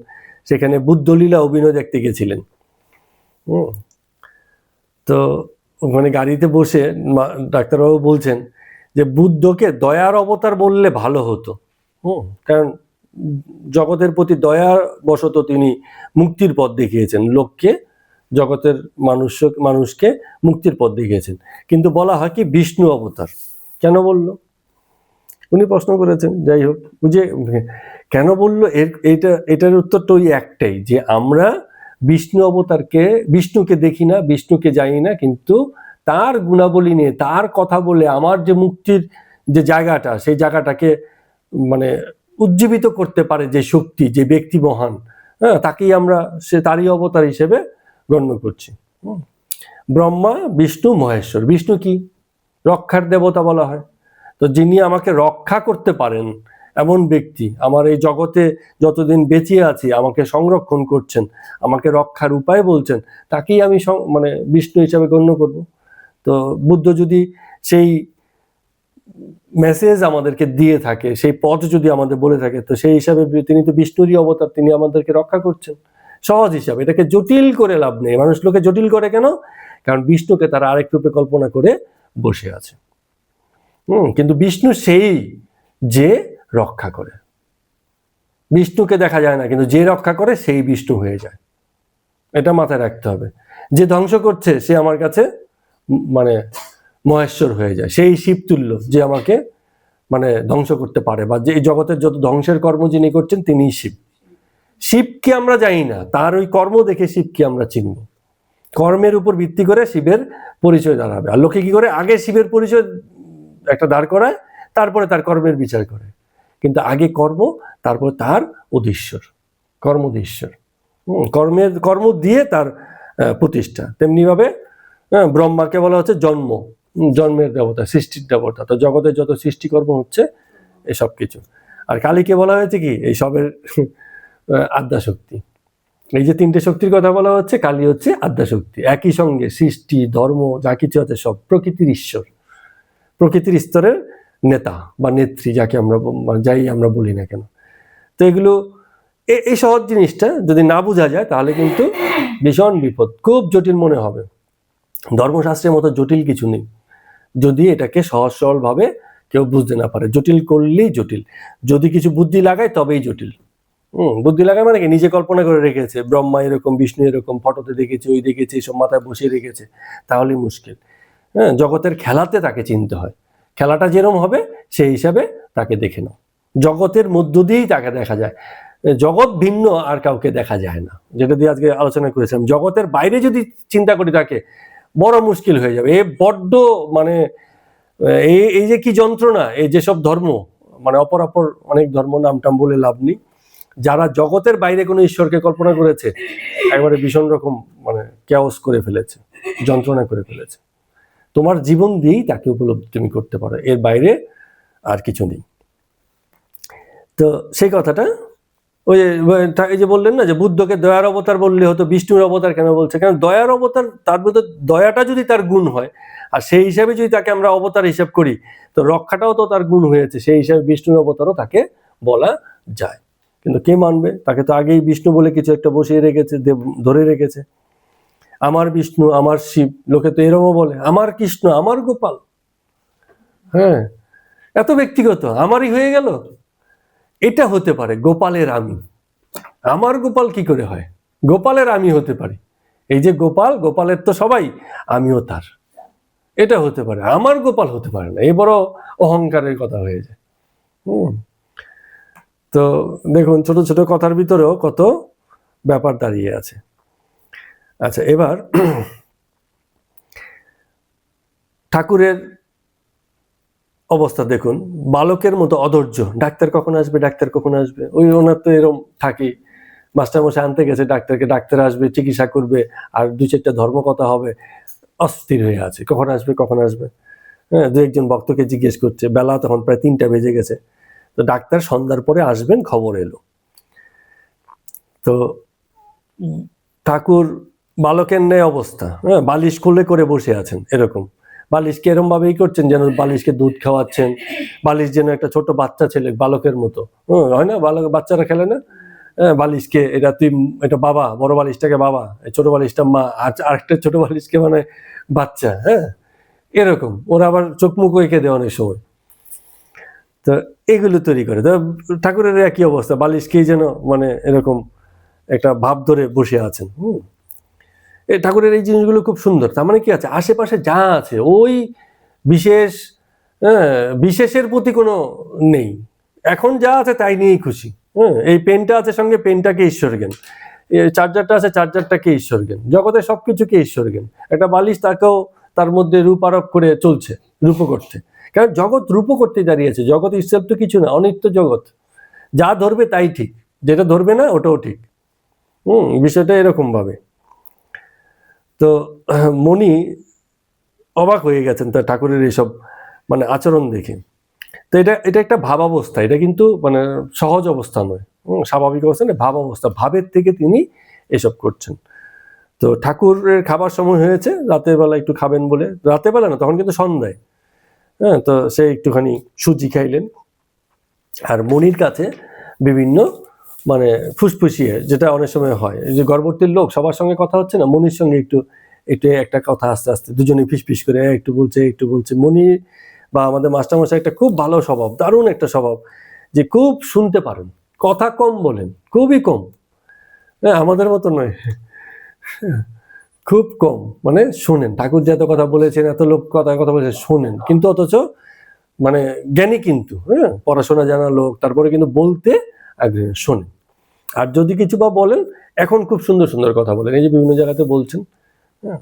সেখানে বুদ্ধলীলা অভিনয় দেখতে গেছিলেন। তো ওখানে গাড়িতে বসে ডাক্তারবাবু বলছেন যে বুদ্ধকে দয়ার অবতার বললে ভালো হতো। কারণ জগতের প্রতি দয়ার বশত তিনি মুক্তির পথ দেখিয়েছেন, লোককে, জগতের মানুষকে মুক্তির পথ দেখিয়েছেন। কিন্তু বলা হয় কি বিষ্ণু অবতার, কেন বলল? উনি প্রশ্ন করেছেন। যাই হোক, বুঝে কেন বললো এটার উত্তরটা ওই একটাই, যে আমরা বিষ্ণুকে দেখি না, বিষ্ণুকে জানি না, কিন্তু তার গুণাবলী নিয়ে, তার কথা বলে আমার যে মুক্তির যে জায়গাটা, সেই জায়গাটাকে মানে উজ্জীবিত করতে পারে যে শক্তি, যে ব্যক্তি মহান, হ্যাঁ, তাকেই আমরা তারই অবতার হিসেবে গণ্য করছি। ব্রহ্মা, বিষ্ণু, মহেশ্বর। বিষ্ণু কি? রক্ষার দেবতা বলা হয়। তো যিনি আমাকে রক্ষা করতে পারেন এমন ব্যক্তি, আমার এই জগতে যতদিন বেঁচে আছি আমাকে সংরক্ষণ করছেন, আমাকে রক্ষার উপায় বলছেন, তাকেই আমি মানে বিষ্ণু হিসাবে গণ্য করব। তো বুদ্ধ যদি সেই মেসেজ আমাদেরকে দিয়ে থাকে, সেই পথ যদি আমাদের বলে থাকে, তো সেই হিসাবে তিনি তো বিষ্ণুরই অবতার, তিনি আমাদেরকে রক্ষা করছেন। সহজ হিসাবে, এটাকে জটিল করে লাভ নেই। মানুষ লোকে জটিল করে কেন? কারণ বিষ্ণুকে তারা আরেক রূপে কল্পনা করে বসে আছে। কিন্তু বিষ্ণু সেই যে রক্ষা করে। বিষ্ণুকে দেখা যায় না, কিন্তু যে রক্ষা করে সেই বিষ্ণু হয়ে যায়। এটা মাথায় রাখতে হবে। যে ধ্বংস করছে সে আমার কাছে মানে মহেশ্বর হয়ে যায়, সেই শিবতুল্য, যে আমাকে মানে ধ্বংস করতে পারে, বা যে জগতের যত ধ্বংসের কর্ম যিনি করছেন তিনিই শিব। শিবকে আমরা জানি না, তার ওই কর্ম দেখে শিবকে আমরা চিনব। কর্মের উপর ভিত্তি করে শিবের পরিচয় দাঁড়াবে। আর লোকে কি করে? আগে শিবের পরিচয় একটা দাঁড় করায়, তারপরে তার কর্মের বিচার করে। কিন্তু আগে কর্ম, তারপর তার অধীশ্বর, কর্মধীশ্বর। কর্ম দিয়ে তার প্রতিষ্ঠা। তেমনি ভাবে ব্রহ্মাকে বলা হচ্ছে জন্মের দেবতা, সৃষ্টির দেবতা। তো জগতের যত সৃষ্টিকর্ম হচ্ছে এসব কিছু। আর কালীকে বলা হয়েছে কি? এই সবের আদ্যাশক্তি। এই যে তিনটে শক্তির কথা বলা হচ্ছে, কালী হচ্ছে আদ্যাশক্তি। একই সঙ্গে সৃষ্টি, ধর্ম, যা কিছু আছে সব প্রকৃতির ঈশ্বর, প্রকৃতির স্তরের নেতা বা নেত্রী, যাকে আমরা বলি না কেন। তো এগুলো, এই সহজ জিনিসটা যদি না বোঝা যায় তাহলে কিন্তু ভীষণ বিপদ, খুব জটিল মনে হবে। ধর্মশাস্ত্রের মতো জটিল কিছু নেই, যদি এটাকে সহজ সরল ভাবে কেউ বুঝতে না পারে। জটিল করলেই জটিল, যদি কিছু বুদ্ধি লাগায় তবেই জটিল। বুদ্ধি লাগায় মানে কি? নিজে কল্পনা করে রেখেছে ব্রহ্মা এরকম, বিষ্ণু এরকম, ফটোতে দেখেছে, ওই দেখেছে, এইসব মাথায় বসিয়ে রেখেছে, তাহলেই মুশকিল। হ্যাঁ, জগতের খেলাতে তাকে চিনতে হয়। খেলাটা যেরকম হবে সেই হিসাবে তাকে দেখে নাও। জগতের মধ্য দিয়েই তাকে দেখা যায়, জগৎ ভিন্ন আর কাউকে দেখা যায় না, যেটা দিয়ে আজকে আলোচনা করেছিলাম। জগতের বাইরে যদি চিন্তা করি তাকে, বড় মুশকিল হয়ে যাবে। বড্ড মানে এই যে কি যন্ত্রণা, এই যেসব ধর্ম, মানে অপর অনেক ধর্ম, নামটাম বলে লাভ নেই, যারা জগতের বাইরে কোনো ঈশ্বরকে কল্পনা করেছে, একবারে ভীষণ রকম মানে কেওস করে ফেলেছে, যন্ত্রণা করে ফেলেছে। তোমার জীবন দিয়েই তাকে উপলব্ধি তুমি করতে পারো, এর বাইরে আর কিছু নেই। তো সেই কথাটা ওই যে বললেন না যে বুদ্ধকে দয়ার অবতার বললে হতো, বিষ্ণুর অবতার কেন বলছে? কারণ দয়ার অবতার, তার মধ্যে দয়াটা যদি তার গুণ হয়, আর সেই হিসাবে যদি তাকে আমরা অবতার হিসাব করি, তো রক্ষাটাও তো তার গুণ হয়েছে, সেই হিসাবে বিষ্ণুর অবতারও তাকে বলা যায়। কিন্তু কে মানবে? তাকে তো আগেই বিষ্ণু বলে কিছু একটা বসিয়ে রেখেছে, ধরে রেখেছে। আমার বিষ্ণু, আমার শিব, লোকে তো এরকমও বলে, আমার কৃষ্ণ, আমার গোপাল। হ্যাঁ, এত ব্যক্তিগত, আমারই হয়ে গেল। এটা হতে পারে গোপালের আমি। আমার গোপাল কি করে হয়? গোপালের আমি হতে পারি। এই যে গোপালের তো সবাই, আমিও তার। এটা হতে পারে, আমার গোপাল হতে পারে না। এই বড় অহংকারের কথা হয়ে যায়। তো দেখুন, ছোট ছোট কথার ভিতরেও কত ব্যাপার দাঁড়িয়ে আছে। আচ্ছা, এবার ঠাকুরের অবস্থা দেখুন, বালকের মতো অধৈর্য। ডাক্তার কখন আসবে, ডাক্তার কখন আসবে, ওই ওনার তো এরকম থাকি, মাস্টারমশাই আনতে গেছে ডাক্তারকে, ডাক্তার আসবে, চিকিৎসা করবে, আর দু চারটা ধর্মকথা হবে, অস্থির হয়ে আছে, কখন আসবে কখন আসবে। হ্যাঁ, দু একজন ভক্তকে জিজ্ঞেস করছে, বেলা তখন প্রায় 3টা বেজে গেছে। তো ডাক্তার সন্ধ্যার পরে আসবেন, খবর এলো। তো ঠাকুর বালকের ন্যায় অবস্থা, হ্যাঁ, বালিশ খুলে করে বসে আছেন এরকম। বালিশকে এরম ভাবেই করছেন যেন বালিশকে দুধ খাওয়াচ্ছেন, বালিশ যেন একটা ছোট বাচ্চা ছেলে, বালকের মতো। হয় না, বাচ্চারা খেলে না, বালিশকে এটা তুই, এটা বাবা, বড় বালিশটাকে বাবা, ছোট বালিশটা মা, আর আরেকটা ছোট বালিশকে মানে বাচ্চা। হ্যাঁ, এরকম ওরা আবার চোখ মুখ এঁকে দেয় অনেক সময়। তো এগুলো তৈরি করে। তো ঠাকুরের একই অবস্থা, বালিশকেই যেন মানে এরকম একটা ভাব ধরে বসে আছেন। এই ঠাকুরের এই জিনিসগুলো খুব সুন্দর। তার মানে কি আছে, আশেপাশে যা আছে ওই বিশেষ, বিশেষের প্রতি কোনো নেই, এখন যা আছে তাই নিয়েই খুশি। এই পেনটা আছে সঙ্গে, পেনটাকে ঈশ্বর জ্ঞান, চার্জারটা আছে, চার্জারটাকে ঈশ্বর জ্ঞান, জগতের সবকিছুকে ঈশ্বর জ্ঞান। একটা বালিশ, তাকেও তার মধ্যে রূপ আরোপ করে চলছে, রূপ করতে। কারণ জগৎ রূপ করতে দাঁড়িয়েছে, জগৎ ইসেলফ তো কিছু না, অনিত্য জগৎ। যা ধরবে তাই ঠিক, যেটা ধরবে না ওটাও ঠিক। বিষয়টা এরকম ভাবে। তো মণি অবাক হয়ে গেছেন তার ঠাকুরের এইসব মানে আচরণ দেখে। তো এটা একটা ভাবাবস্থা, এটা কিন্তু মানে সহজ অবস্থা নয়, স্বাভাবিক অবস্থা না, ভাব অবস্থা। ভাবের থেকে তিনি এসব করছেন। তো ঠাকুরের খাবার সময় হয়েছে, রাতের বেলা একটু খাবেন বলে, রাতের বেলা না, তখন কিন্তু সন্ধ্যায়। হ্যাঁ, তো সে একটুখানি সুজি খাইলেন, আর মনির কাছে বিভিন্ন মানে ফুসফুসিয়ে, যেটা অনেক সময় হয়, এই যে গর্ভবতীর লোক সবার সঙ্গে কথা হচ্ছে না, মনির সঙ্গে একটু একটু একটা কথা আস্তে আস্তে দুজনে ফিস করে একটু বলছে। মনি বা আমাদের মাস্টারমশাই একটা খুব ভালো স্বভাব, দারুণ একটা স্বভাব, যে খুব শুনতে পারেন, কথা কম বলেন, খুবই কম। হ্যাঁ, আমাদের মতো নয়, খুব কম, মানে শোনেন। ঠাকুর যে এত কথা বলেছেন, এত লোক কথা বলেছেন, শোনেন, কিন্তু অথচ মানে জ্ঞানী, কিন্তু হ্যাঁ পড়াশোনা জানা লোক, তারপরে কিন্তু বলতে আগ্রহী, শোনেন। আর যদি কিছু বা বলেন, এখন খুব সুন্দর সুন্দর কথা বলেন, এই যে বিভিন্ন জায়গাতে বলছেন। হ্যাঁ,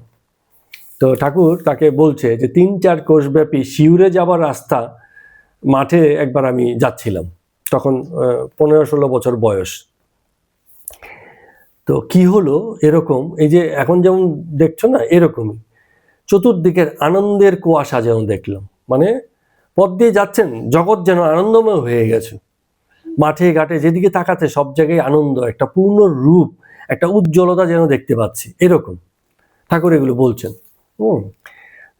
তো ঠাকুর তাকে বলছে যে 3-4 কোষ ব্যাপী শিউরে যাবার রাস্তা মাঠে একবার আমি যাচ্ছিলাম, তখন 15-16 বছর বয়স। তো কি হলো এরকম, এই যে এখন যেমন দেখছো না, এরকমই চতুর্দিকের আনন্দের কুয়াশা যেন দেখলাম। মানে পথ দিয়ে যাচ্ছেন, জগৎ যেন আনন্দময় হয়ে গেছে, মাঠে ঘাটে যেদিকে তাকাচ্ছে সব জায়গায় আনন্দ, একটা পূর্ণ রূপ, একটা উজ্জ্বলতা যেন দেখতে পাচ্ছি, এরকম ঠাকুর এগুলো বলছেন।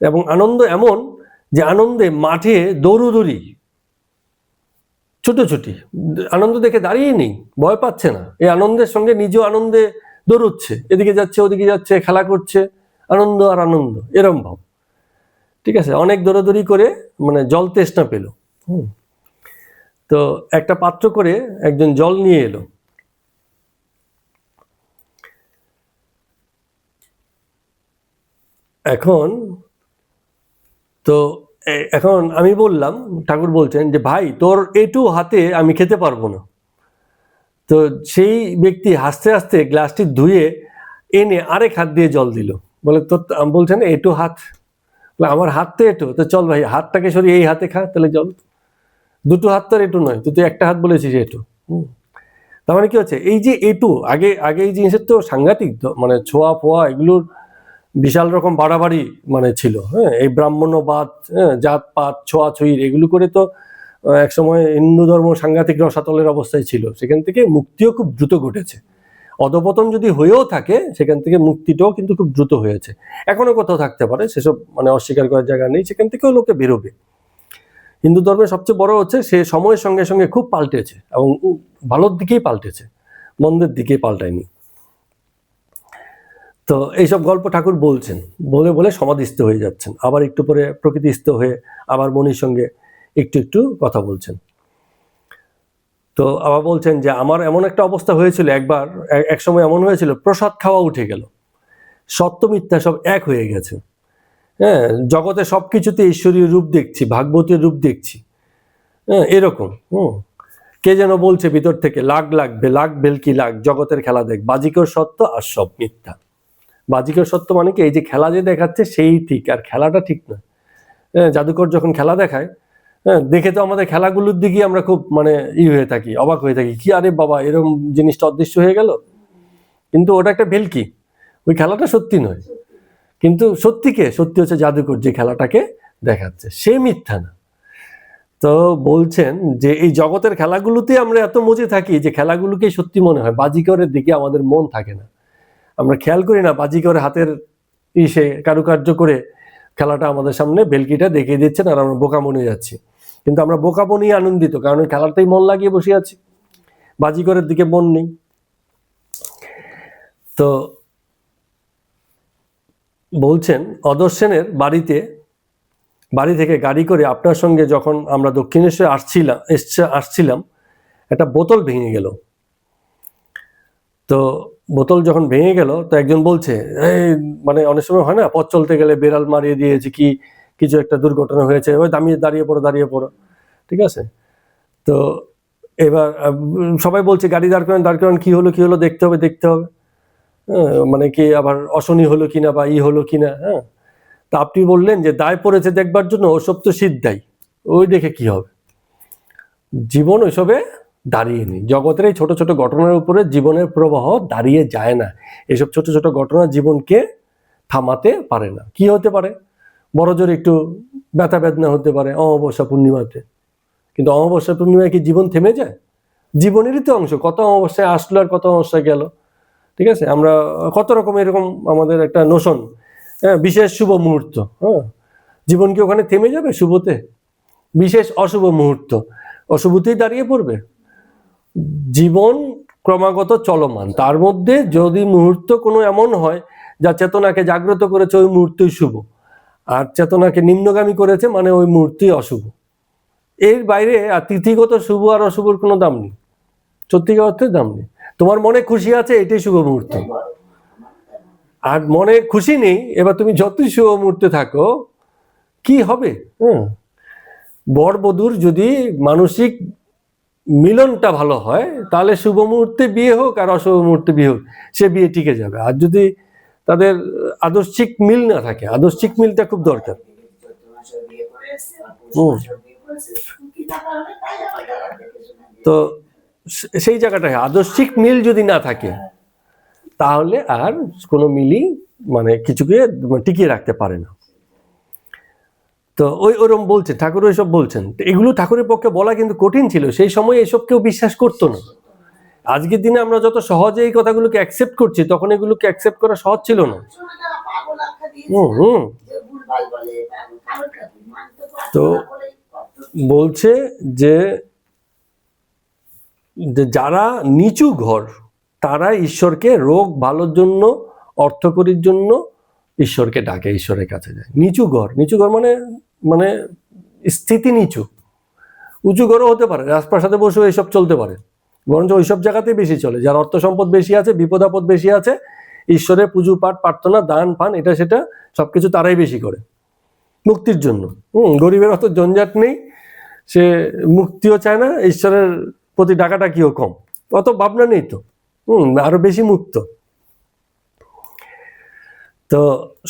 এবং আনন্দ এমন যে আনন্দে মাঠে দৌড়ুদৌড়ি, ছুটোছুটি, আনন্দ দেখে দাঁড়িয়ে নেই, ভয় পাচ্ছে না, এই আনন্দের সঙ্গে নিজেও আনন্দে দৌড়চ্ছে, এদিকে যাচ্ছে ওদিকে যাচ্ছে, খেলা করছে, আনন্দ আর আনন্দ, এরম ভাব। ঠিক আছে, অনেক দৌড়াদৌড়ি করে মানে জল তেষ্টা পেল। তো একটা পাত্র করে একজন জল নিয়ে এলো। এখন তো এখন আমি বললাম, ঠাকুর বলছেন যে ভাই, তোর এটু হাতে আমি খেতে পারবো না। তো সেই ব্যক্তি হাসতে হাসতে গ্লাসটি ধুয়ে এনে আরেক হাত দিয়ে জল দিল, বলে তোর, বলছেন এটু হাত, আমার হাত তো এটু, তো চল ভাই হাতটাকে সরিয়ে এই হাতে খা, তাহলে জল। দুটো হাত তো এটু নয়, তুই তো একটা হাত বলেছিস এটু। তার মানে কি হচ্ছে, এই যে এটু, আগে এই জিনিসের তো সাংঘাতিক মানে ছোঁয়া ফোয়া এগুলোর বিশাল রকম বাড়াবাড়ি মানে ছিল। হ্যাঁ, এই ব্রাহ্মণ্যবাদ, জাতপাত, ছোঁয়াছুঁয়ির এগুলো করে তো একসময় হিন্দু ধর্ম সাংঘাতিক রসাতলের অবস্থায় ছিল। সেখান থেকে মুক্তিও খুব দ্রুত ঘটেছে, অধপতন যদি হয়েও থাকে, সেখান থেকে মুক্তিটাও কিন্তু খুব দ্রুত হয়েছে। এখনো কোথাও থাকতে পারে, সেসব মানে অস্বীকার করার জায়গা নেই, সেখান থেকেও লোকে বেরোবে। হিন্দু ধর্মের সবচেয়ে বড় হচ্ছে সে সময়ের সঙ্গে সঙ্গে খুব পাল্টেছে, এবং ভালোর দিকেই পাল্টেছে, মন্দের দিকেই পাল্টায়নি। তো এইসব গল্প ঠাকুর বলছেন, বলে বলে সমাধিস্থ হয়ে যাচ্ছেন, আবার একটু পরে প্রকৃতিস্থ হয়ে আবার মনির সঙ্গে একটু একটু কথা বলছেন। তো আবার বলছেন যে আমার এমন একটা অবস্থা হয়েছিল একবার, এক সময় এমন হয়েছিল, প্রসাদ খাওয়া উঠে গেল, সত্য মিথ্যা সব এক হয়ে গেছে। হ্যাঁ, জগতে সবকিছুতে ঈশ্বরীয় রূপ দেখছি, ভাগবতীয় রূপ দেখছি। হ্যাঁ, এরকম। কে যেন বলছে ভিতর থেকে, লাগ লাগবে, লাগ ভেলকি লাগ, জগতের খেলা দেখ, বাজিকর সত্য আর সব মিথ্যা। বাজিকর সত্য মানে কি, এই যে খেলা যে দেখাচ্ছে সেই ঠিক, আর খেলাটা ঠিক না। হ্যাঁ, জাদুকর যখন খেলা দেখায়, হ্যাঁ, দেখে তো আমাদের খেলাগুলোর দিকে আমরা খুব মানে হয়ে থাকি, অবাক হয়ে থাকি, কি আরে বাবা এরকম জিনিসটা অদৃশ্য হয়ে গেল, কিন্তু ওটা একটা ভেলকি, ওই খেলাটা সত্যি নয়। কিন্তু সত্যি হচ্ছে জাদুকর যে খেলাটাকে দেখাচ্ছে, সে মিথ্যা না। তো বলছেন যে এই জগতের খেলাগুলোতে আমরা এত মজে থাকি যে খেলাগুলোকে সত্যি মনে হয়, বাজিকরের দিকে আমাদের মন থাকে না, আমরা খেয়াল করি না বাজিকরের হাতের ইসে কারুকার্য করে খেলাটা আমাদের সামনে ভেলকিটা দেখিয়ে দিচ্ছেন, আর আমরা বোকা মনে যাচ্ছি। কিন্তু আমরা বোকা মনেই আনন্দিত, কারণ ওই খেলাটাই মন লাগিয়ে বসে আছি, বাজিকরের দিকে মন নেই। তো বলছেন অদর্শ সেনের বাড়ি থেকে গাড়ি করে আপনার সঙ্গে যখন আমরা দক্ষিণেশ্বরে আসছিলাম একটা বোতল ভেঙে গেল। তো বোতল যখন ভেঙে গেল তো একজন বলছে, এই মানে অনেক সময় হয় না, পথ চলতে গেলে বেড়াল মারিয়ে দিয়েছে কি কিছু একটা দুর্ঘটনা হয়েছে, ওই দাঁড়িয়ে পড়ো, ঠিক আছে। তো এবার সবাই বলছে গাড়ি দাঁড় করেন, কি হলো দেখতে হবে, মানে কি আবার অশনি হলো কিনা বা হলো কিনা। হ্যাঁ, তা আপনি বললেন যে দায় পড়েছে দেখবার জন্য, ওসব তো সিদ্ধাই, ওই দেখে কি হবে। জীবন ওইসবে দাঁড়িয়ে নেই। জগতের এই ছোট ছোট ঘটনার উপরে জীবনের প্রবাহ দাঁড়িয়ে যায় না। এসব ছোট ছোট ঘটনা জীবনকে থামাতে পারে না। কি হতে পারে? বড় জোর একটু ব্যথা বেদনা হতে পারে অমাবস্যা পূর্ণিমাতে, কিন্তু অমাবস্যা পূর্ণিমায় কি জীবন থেমে যায়? জীবনেরই তো অংশ। কত অমাবস্যায় আসলো আর কত অমাবস্যায় গেল, ঠিক আছে। আমরা কত রকম এরকম আমাদের একটা নোশন, হ্যাঁ, বিশেষ শুভ মুহূর্ত। হ্যাঁ, জীবন কি ওখানে থেমে যাবে শুভতে? বিশেষ অশুভ মুহূর্ত অশুভতেই দাঁড়িয়ে পড়বে? জীবন ক্রমাগত চলমান, তার মধ্যে যদি মুহূর্ত কোনো এমন হয় যা চেতনাকে জাগ্রত করেছে ওই মুহূর্তই শুভ, আর চেতনাকে নিম্নগামী করেছে মানে ওই মুহূর্তই অশুভ। এর বাইরে আর তিথিগত শুভ আর অশুভর কোনো দাম নেই, সত্যিকার অর্থে দাম নেই। তোমার মনে খুশি আছে এটাই শুভ মুহূর্ত, আর মনে খুশি নেই, এবার তুমি যতই শুভ মুহূর্তে থাকো কি হবে? হ্যাঁ, বর বধূর যদি মানসিক মিলনটা ভালো হয় তাহলে শুভ মুহূর্তে বিয়ে হোক আর অশুভ মুহূর্তে বিয়ে হোক, সে বিয়ে টিকে যাবে। আর যদি তাদের আদর্শিক মিল না থাকে, আদর্শিক মিলটা খুব দরকার। তো সেই জায়গাটায় আদর্শিক মিল যদি না থাকে তাহলে আর কোনো মিলই মানে কিছুকে টিকিয়ে রাখতে পারে না। তো ওরম বলছেন ঠাকুর, ওইসব বলছেন। এগুলো ঠাকুরের পক্ষে বলা কিন্তু কঠিন ছিল, সেই সময় এসব কেউ বিশ্বাস করতো না। আজকের দিনে আমরা যত সহজে এই কথাগুলোকে অ্যাকসেপ্ট করছি, তখন এগুলোকে অ্যাকসেপ্ট করা সহজ ছিল না। তো বলছে যে যারা নিচু ঘর তারা ঈশ্বরকে রোগ ভালোর জন্য, অর্থকরীর জন্য ঈশ্বরকে ডাকে, ঈশ্বরের কাছে যায়। নিচু ঘর মানে মানে স্থিতি নিচু। উঁচু ঘরও হতে পারে, রাজপ্রাসাদে বসেও এইসব চলতে পারে, বরঞ্চ ওইসব জায়গাতেই বেশি চলে। যার অর্থ সম্পদ বেশি আছে, বিপদ আপদ বেশি আছে, ঈশ্বরের পুজো পাঠ প্রার্থনা দান পান এটা সেটা সবকিছু তারাই বেশি করে মুক্তির জন্য। গরিবের অত জঞ্জাট নেই, সে মুক্তিও চায় না, ঈশ্বরের প্রতি ডাকাটাকিও কম, অত ভাবনা নেই তো, আরো বেশি মুক্ত। তো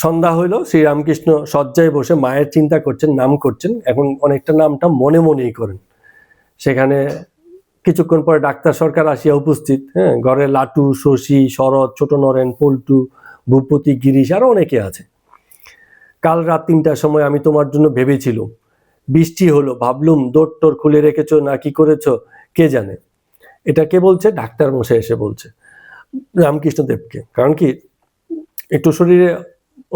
সন্ধ্যা হইল, শ্রীরামকৃষ্ণ শয্যায় বসে মায়ের চিন্তা করছেন, নাম করছেন। এখন অনেকটা নামটা মনে মনেই করেন। সেখানে কিছুক্ষণ পরে ডাক্তার সরকার আসিয়া উপস্থিত। হ্যাঁ, ঘরে লাটু, শশী, শরৎ, ছোট নরেন, পল্টু, ভূপতি, গিরিশ আরো অনেকে আছে। কাল রাত 3টার সময় আমি তোমার জন্য ভেবেছিলুম, বৃষ্টি হলো, ভাবলুম দোর টোর খুলে রেখেছো না কি করেছো কে জানে। এটা কে বলছে? ডাক্তার মশাই এসে বলছে রামকৃষ্ণদেবকে। কারণ কি একটু শরীরে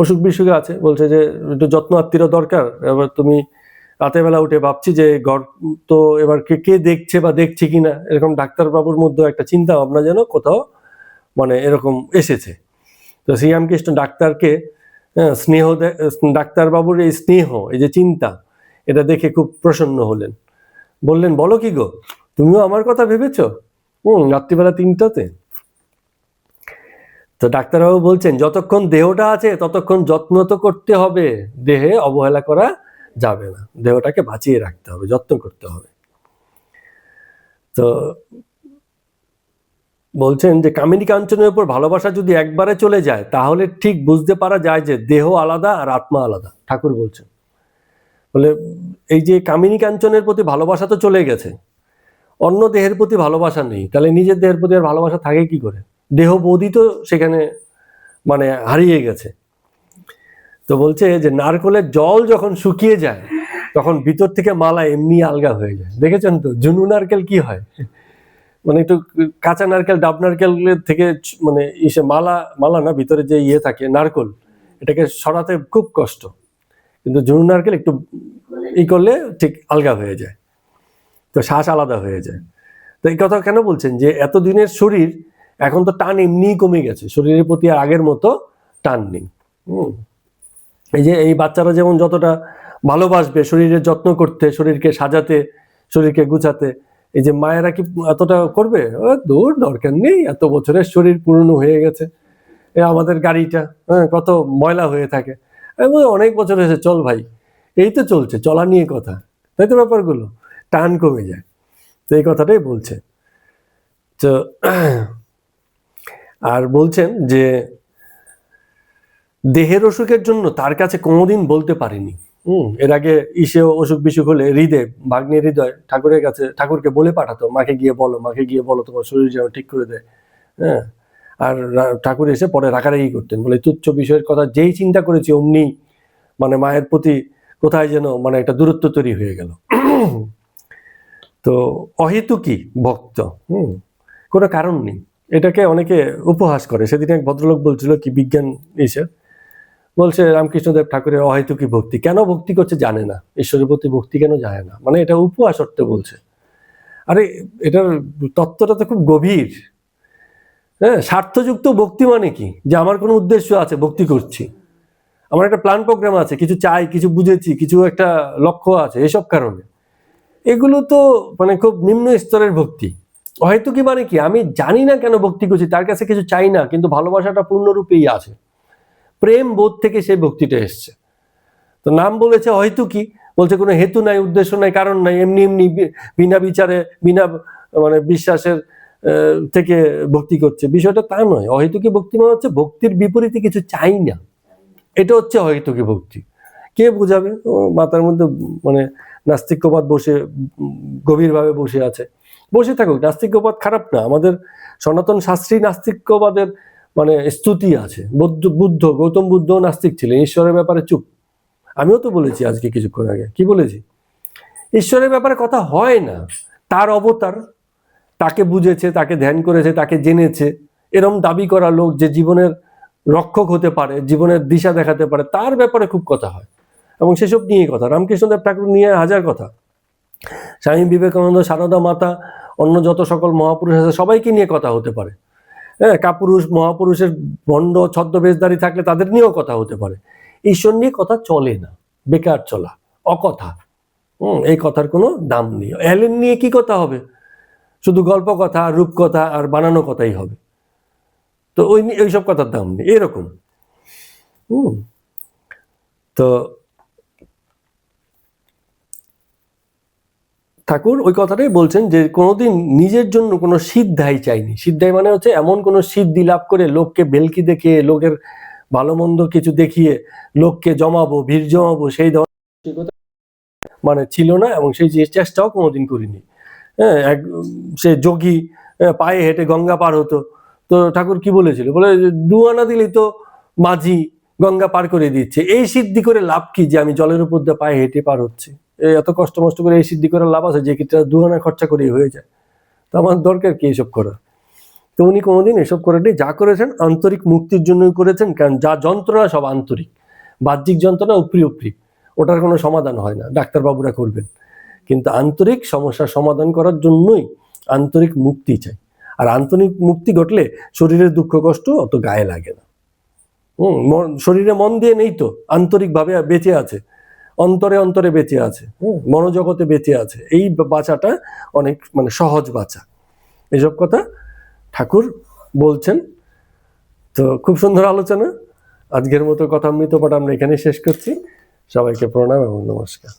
অসুখ বিসুখ আছে, বলছে যে একটু যত্ন আত্মীয় দরকার। এবার তুমি রাতের বেলা উঠে ভাবছি যে ঘর তো এবার কে দেখছে বা দেখছে কিনা, এরকম ডাক্তারবাবুর মধ্যে একটা চিন্তা ভাবনা যেন কোথাও মানে এরকম এসেছে। তো শ্রীরামকৃষ্ণ ডাক্তারকে স্নেহ, ডাক্তারবাবুর এই স্নেহ, এই যে চিন্তা, এটা দেখে খুব প্রসন্ন হলেন। বললেন, বলো কি গো, তুমিও আমার কথা ভেবেছ রাত্রিবেলা 3টাতে? তো ডাক্তারবাবু বলছেন, যতক্ষণ দেহটা আছে ততক্ষণ যত্ন তো করতে হবে, দেহে অবহেলা করা যাবে না, দেহটাকে বাঁচিয়ে রাখতে হবে, যত্ন করতে হবে। তো বলছেন যে কামিনী কাঞ্চনের উপর ভালোবাসা যদি একবারে চলে যায় তাহলে ঠিক বুঝতে পারা যায় যে দেহ আলাদা আর আত্মা আলাদা। ঠাকুর বলছেন, বলে এই যে কামিনী কাঞ্চনের প্রতি ভালোবাসা তো চলে গেছে, অন্য দেহের প্রতি ভালোবাসা নেই, তাহলে নিজের দেহের প্রতি আর ভালোবাসা থাকে কি করে? দেহবোধই তো সেখানে মানে হারিয়ে গেছে। তো বলছে যে নারকলের জল যখন শুকিয়ে যায় তখন ভিতর থেকে মালা এমনি আলগা হয়ে যায়। দেখেছেন তো ঝুনু নারকেল কি হয়, মানে একটু কাঁচা নারকেল, ডাব নারকেলের থেকে মানে ইসে মালা না, ভিতরে যে থাকে নারকেল, এটাকে সরাতে খুব কষ্ট, কিন্তু ঝুনু নারকেল একটু করলে ঠিক আলগা হয়ে যায়, তো শ্বাস আলাদা হয়ে যায়। তো এই কথা কেন বলছেন যে এতদিনের শরীর এখন তো টান এমনিই কমে গেছে, শরীরের প্রতি আর আগের মতো টান নেই। এই যে এই বাচ্চারা যেমন যতটা ভালোবাসবে শরীরের যত্ন করতে, শরীরকে সাজাতে, শরীরকে গুছাতে, এই যে মায়েরা কি এতটা করবে? দূর, দরকার নেই, এত বছরের শরীর পুরনো হয়ে গেছে, আমাদের গাড়িটা কত ময়লা হয়ে থাকে, অনেক বছর হয়েছে, চল ভাই, এই তো চলছে, চলা নিয়ে কথা, তাই তো ব্যাপারগুলো, টান কমে যায়। তো এই কথাটাই বলছে। তো আর বলছেন যে দেহের অসুখের জন্য তার কাছে কোনোদিন বলতে পারিনি। এর আগে অসুখ বিসুখ হলে ভাগ্নে হৃদয় ঠাকুরের কাছে, ঠাকুরকে বলে পাঠাতো, মাকে গিয়ে বলো তোমার শরীর যেন ঠিক করে দেয়। হ্যাঁ, আর ঠাকুর এসে পরে রাখারাখি করতেন, বলে তুচ্ছ বিষয়ের কথা যেই চিন্তা করেছি অমনি মানে মায়ের প্রতি কোথায় যেন মানে একটা দূরত্ব তৈরি হয়ে গেল। তো অহেতুকী ভক্ত, কোনো কারণ নেই, এটাকে অনেকে উপহাস করে। সেদিন এক ভদ্রলোক বলছিল কি বিজ্ঞান এসে বলছে রামকৃষ্ণদেব ঠাকুরের অহেতুকী ভক্তি, কেন ভক্তি করছে জানে না, ঈশ্বরের প্রতি ভক্তি কেন জানে না, মানে এটা উপহাস অর্থে বলছে। আরে এটার তত্ত্বটা তো খুব গভীর। হ্যাঁ, স্বার্থযুক্ত ভক্তি মানে কি, যে আমার কোনো উদ্দেশ্য আছে, ভক্তি করছি, আমার একটা প্ল্যান প্রোগ্রাম আছে, কিছু চাই, কিছু বুঝেছি, কিছু একটা লক্ষ্য আছে, এসব কারণে। এগুলো তো মানে খুব নিম্ন স্তরের ভক্তি। অহেতুকী মানে কি, আমি জানি না কেন ভক্তি করছি, তার কাছে কিছু চাই না, কিন্তু ভালোবাসাটা পূর্ণরূপেই আছে, প্রেম বোধ থেকে সেই ভক্তিটা এসছে। তো নাম বলেছে অহেতুকী, বলছে কোনো হেতু নাই, উদ্দেশ্য নাই, কারণ নাই, এমনি এমনি বিনা বিচারে, বিনা মানে বিশ্বাসের থেকে ভক্তি করছে, বিষয়টা তা নয়। অহেতুকী ভক্তি মানে হচ্ছে ভক্তির বিপরীতে কিছু চাই না, এটা হচ্ছে অহেতুকী ভক্তি। কে বুঝাবে? ও মাথার মধ্যে মানে নাস্তিক্যবাদ বসে গভীরভাবে বসে আছে, বসে থাকুক, নাস্তিক্যবাদ খারাপ না, আমাদের সনাতন শাস্ত্রী নাস্তিক্যবাদের মানে স্তুতি আছে। গৌতম বুদ্ধ নাস্তিক ছিলেন, ঈশ্বরের ব্যাপারে চুপ। আমিও তো বলেছি আজকে কিছুক্ষণ আগে, কি বলেছি, ঈশ্বরের ব্যাপারে কথা হয় না, তার অবতার, তাকে বুঝেছে, তাকে ধ্যান করেছে, তাকে জেনেছে, এরম দাবি করা লোক যে জীবনের রক্ষক হতে পারে, জীবনের দিশা দেখাতে পারে, তার ব্যাপারে খুব কথা হয়, এবং সেসব নিয়ে কথা। রামকৃষ্ণদেব ঠাকুর নিয়ে হাজার কথা, স্বামী বিবেকানন্দ, সারদা মাতা, অন্য যত সকল মহাপুরুষ আছে সবাইকে নিয়ে কথা হতে পারে। হ্যাঁ, কাপুরুষ মহাপুরুষের ভণ্ড ছদ্মবেশধারী থাকলে তাদের নিয়েও কথা হতে পারে। ঈশ্বর নিয়ে কথা চলে না, বেকার চলা, অকথা। এই কথার কোনো দাম নেই। এলেন নিয়ে কি কথা হবে, শুধু গল্প কথা, রূপকথা আর বানানো কথাই হবে, তো ওইসব কথার দাম নেই, এরকম। তো ঠাকুর ওই কথাটাই বলছেন যে কোনোদিন নিজের জন্য কোনো সিদ্ধাই চাইনি। সিদ্ধাই মানে হচ্ছে এমন কোনো সিদ্ধি লাভ করে লোককে ভেলকি দেখিয়ে, লোকের ভালো মন্দ কিছু দেখিয়ে লোককে জমাবো, ভিড় জমাবো, সেই ধরনের মানে ছিল না, এবং সেই চেষ্টাও কোনোদিন করিনি। হ্যাঁ, সে যোগী পায়ে হেঁটে গঙ্গা পার হতো, তো ঠাকুর কি বলেছিল, বলে 2 আনা দিলেই তো মাঝি গঙ্গা পার করে দিচ্ছে, এই সিদ্ধি করে লাভ কি যে আমি জলের উপর দিয়ে পায়ে হেঁটে পার হচ্ছি, এত কষ্ট মষ্ট করে এই সিদ্ধি করার লাভ আছে, যে কিটা 2 আনা খরচা করেই হয়ে যায়, তো আমার দরকার কি এসব করা। তো উনি কোনোদিন এসব করেনি, যা করেছেন আন্তরিক মুক্তির জন্যই করেছেন, কারণ যা যন্ত্রণা সব আন্তরিক, বাহ্যিক যন্ত্রণা উপরি, ওটার কোনো সমাধান হয় না, ডাক্তারবাবুরা করবেন, কিন্তু আন্তরিক সমস্যার সমাধান করার জন্যই আন্তরিক মুক্তি চাই। আর আন্তরিক মুক্তি ঘটলে শরীরের দুঃখ কষ্ট অত গায়ে লাগে না। শরীরে মন দিয়ে নেই তো, আন্তরিক ভাবে বেঁচে আছে, অন্তরে অন্তরে বেঁচে আছে, মনোজগতে বেঁচে আছে, এই বাঁচাটা অনেক মানে সহজ বাঁচা। এসব কথা ঠাকুর বলছেন। তো খুব সুন্দর আলোচনা। আজকের মতো কথামৃত পাঠ আমরা এখানে শেষ করছি। সবাইকে প্রণাম এবং নমস্কার।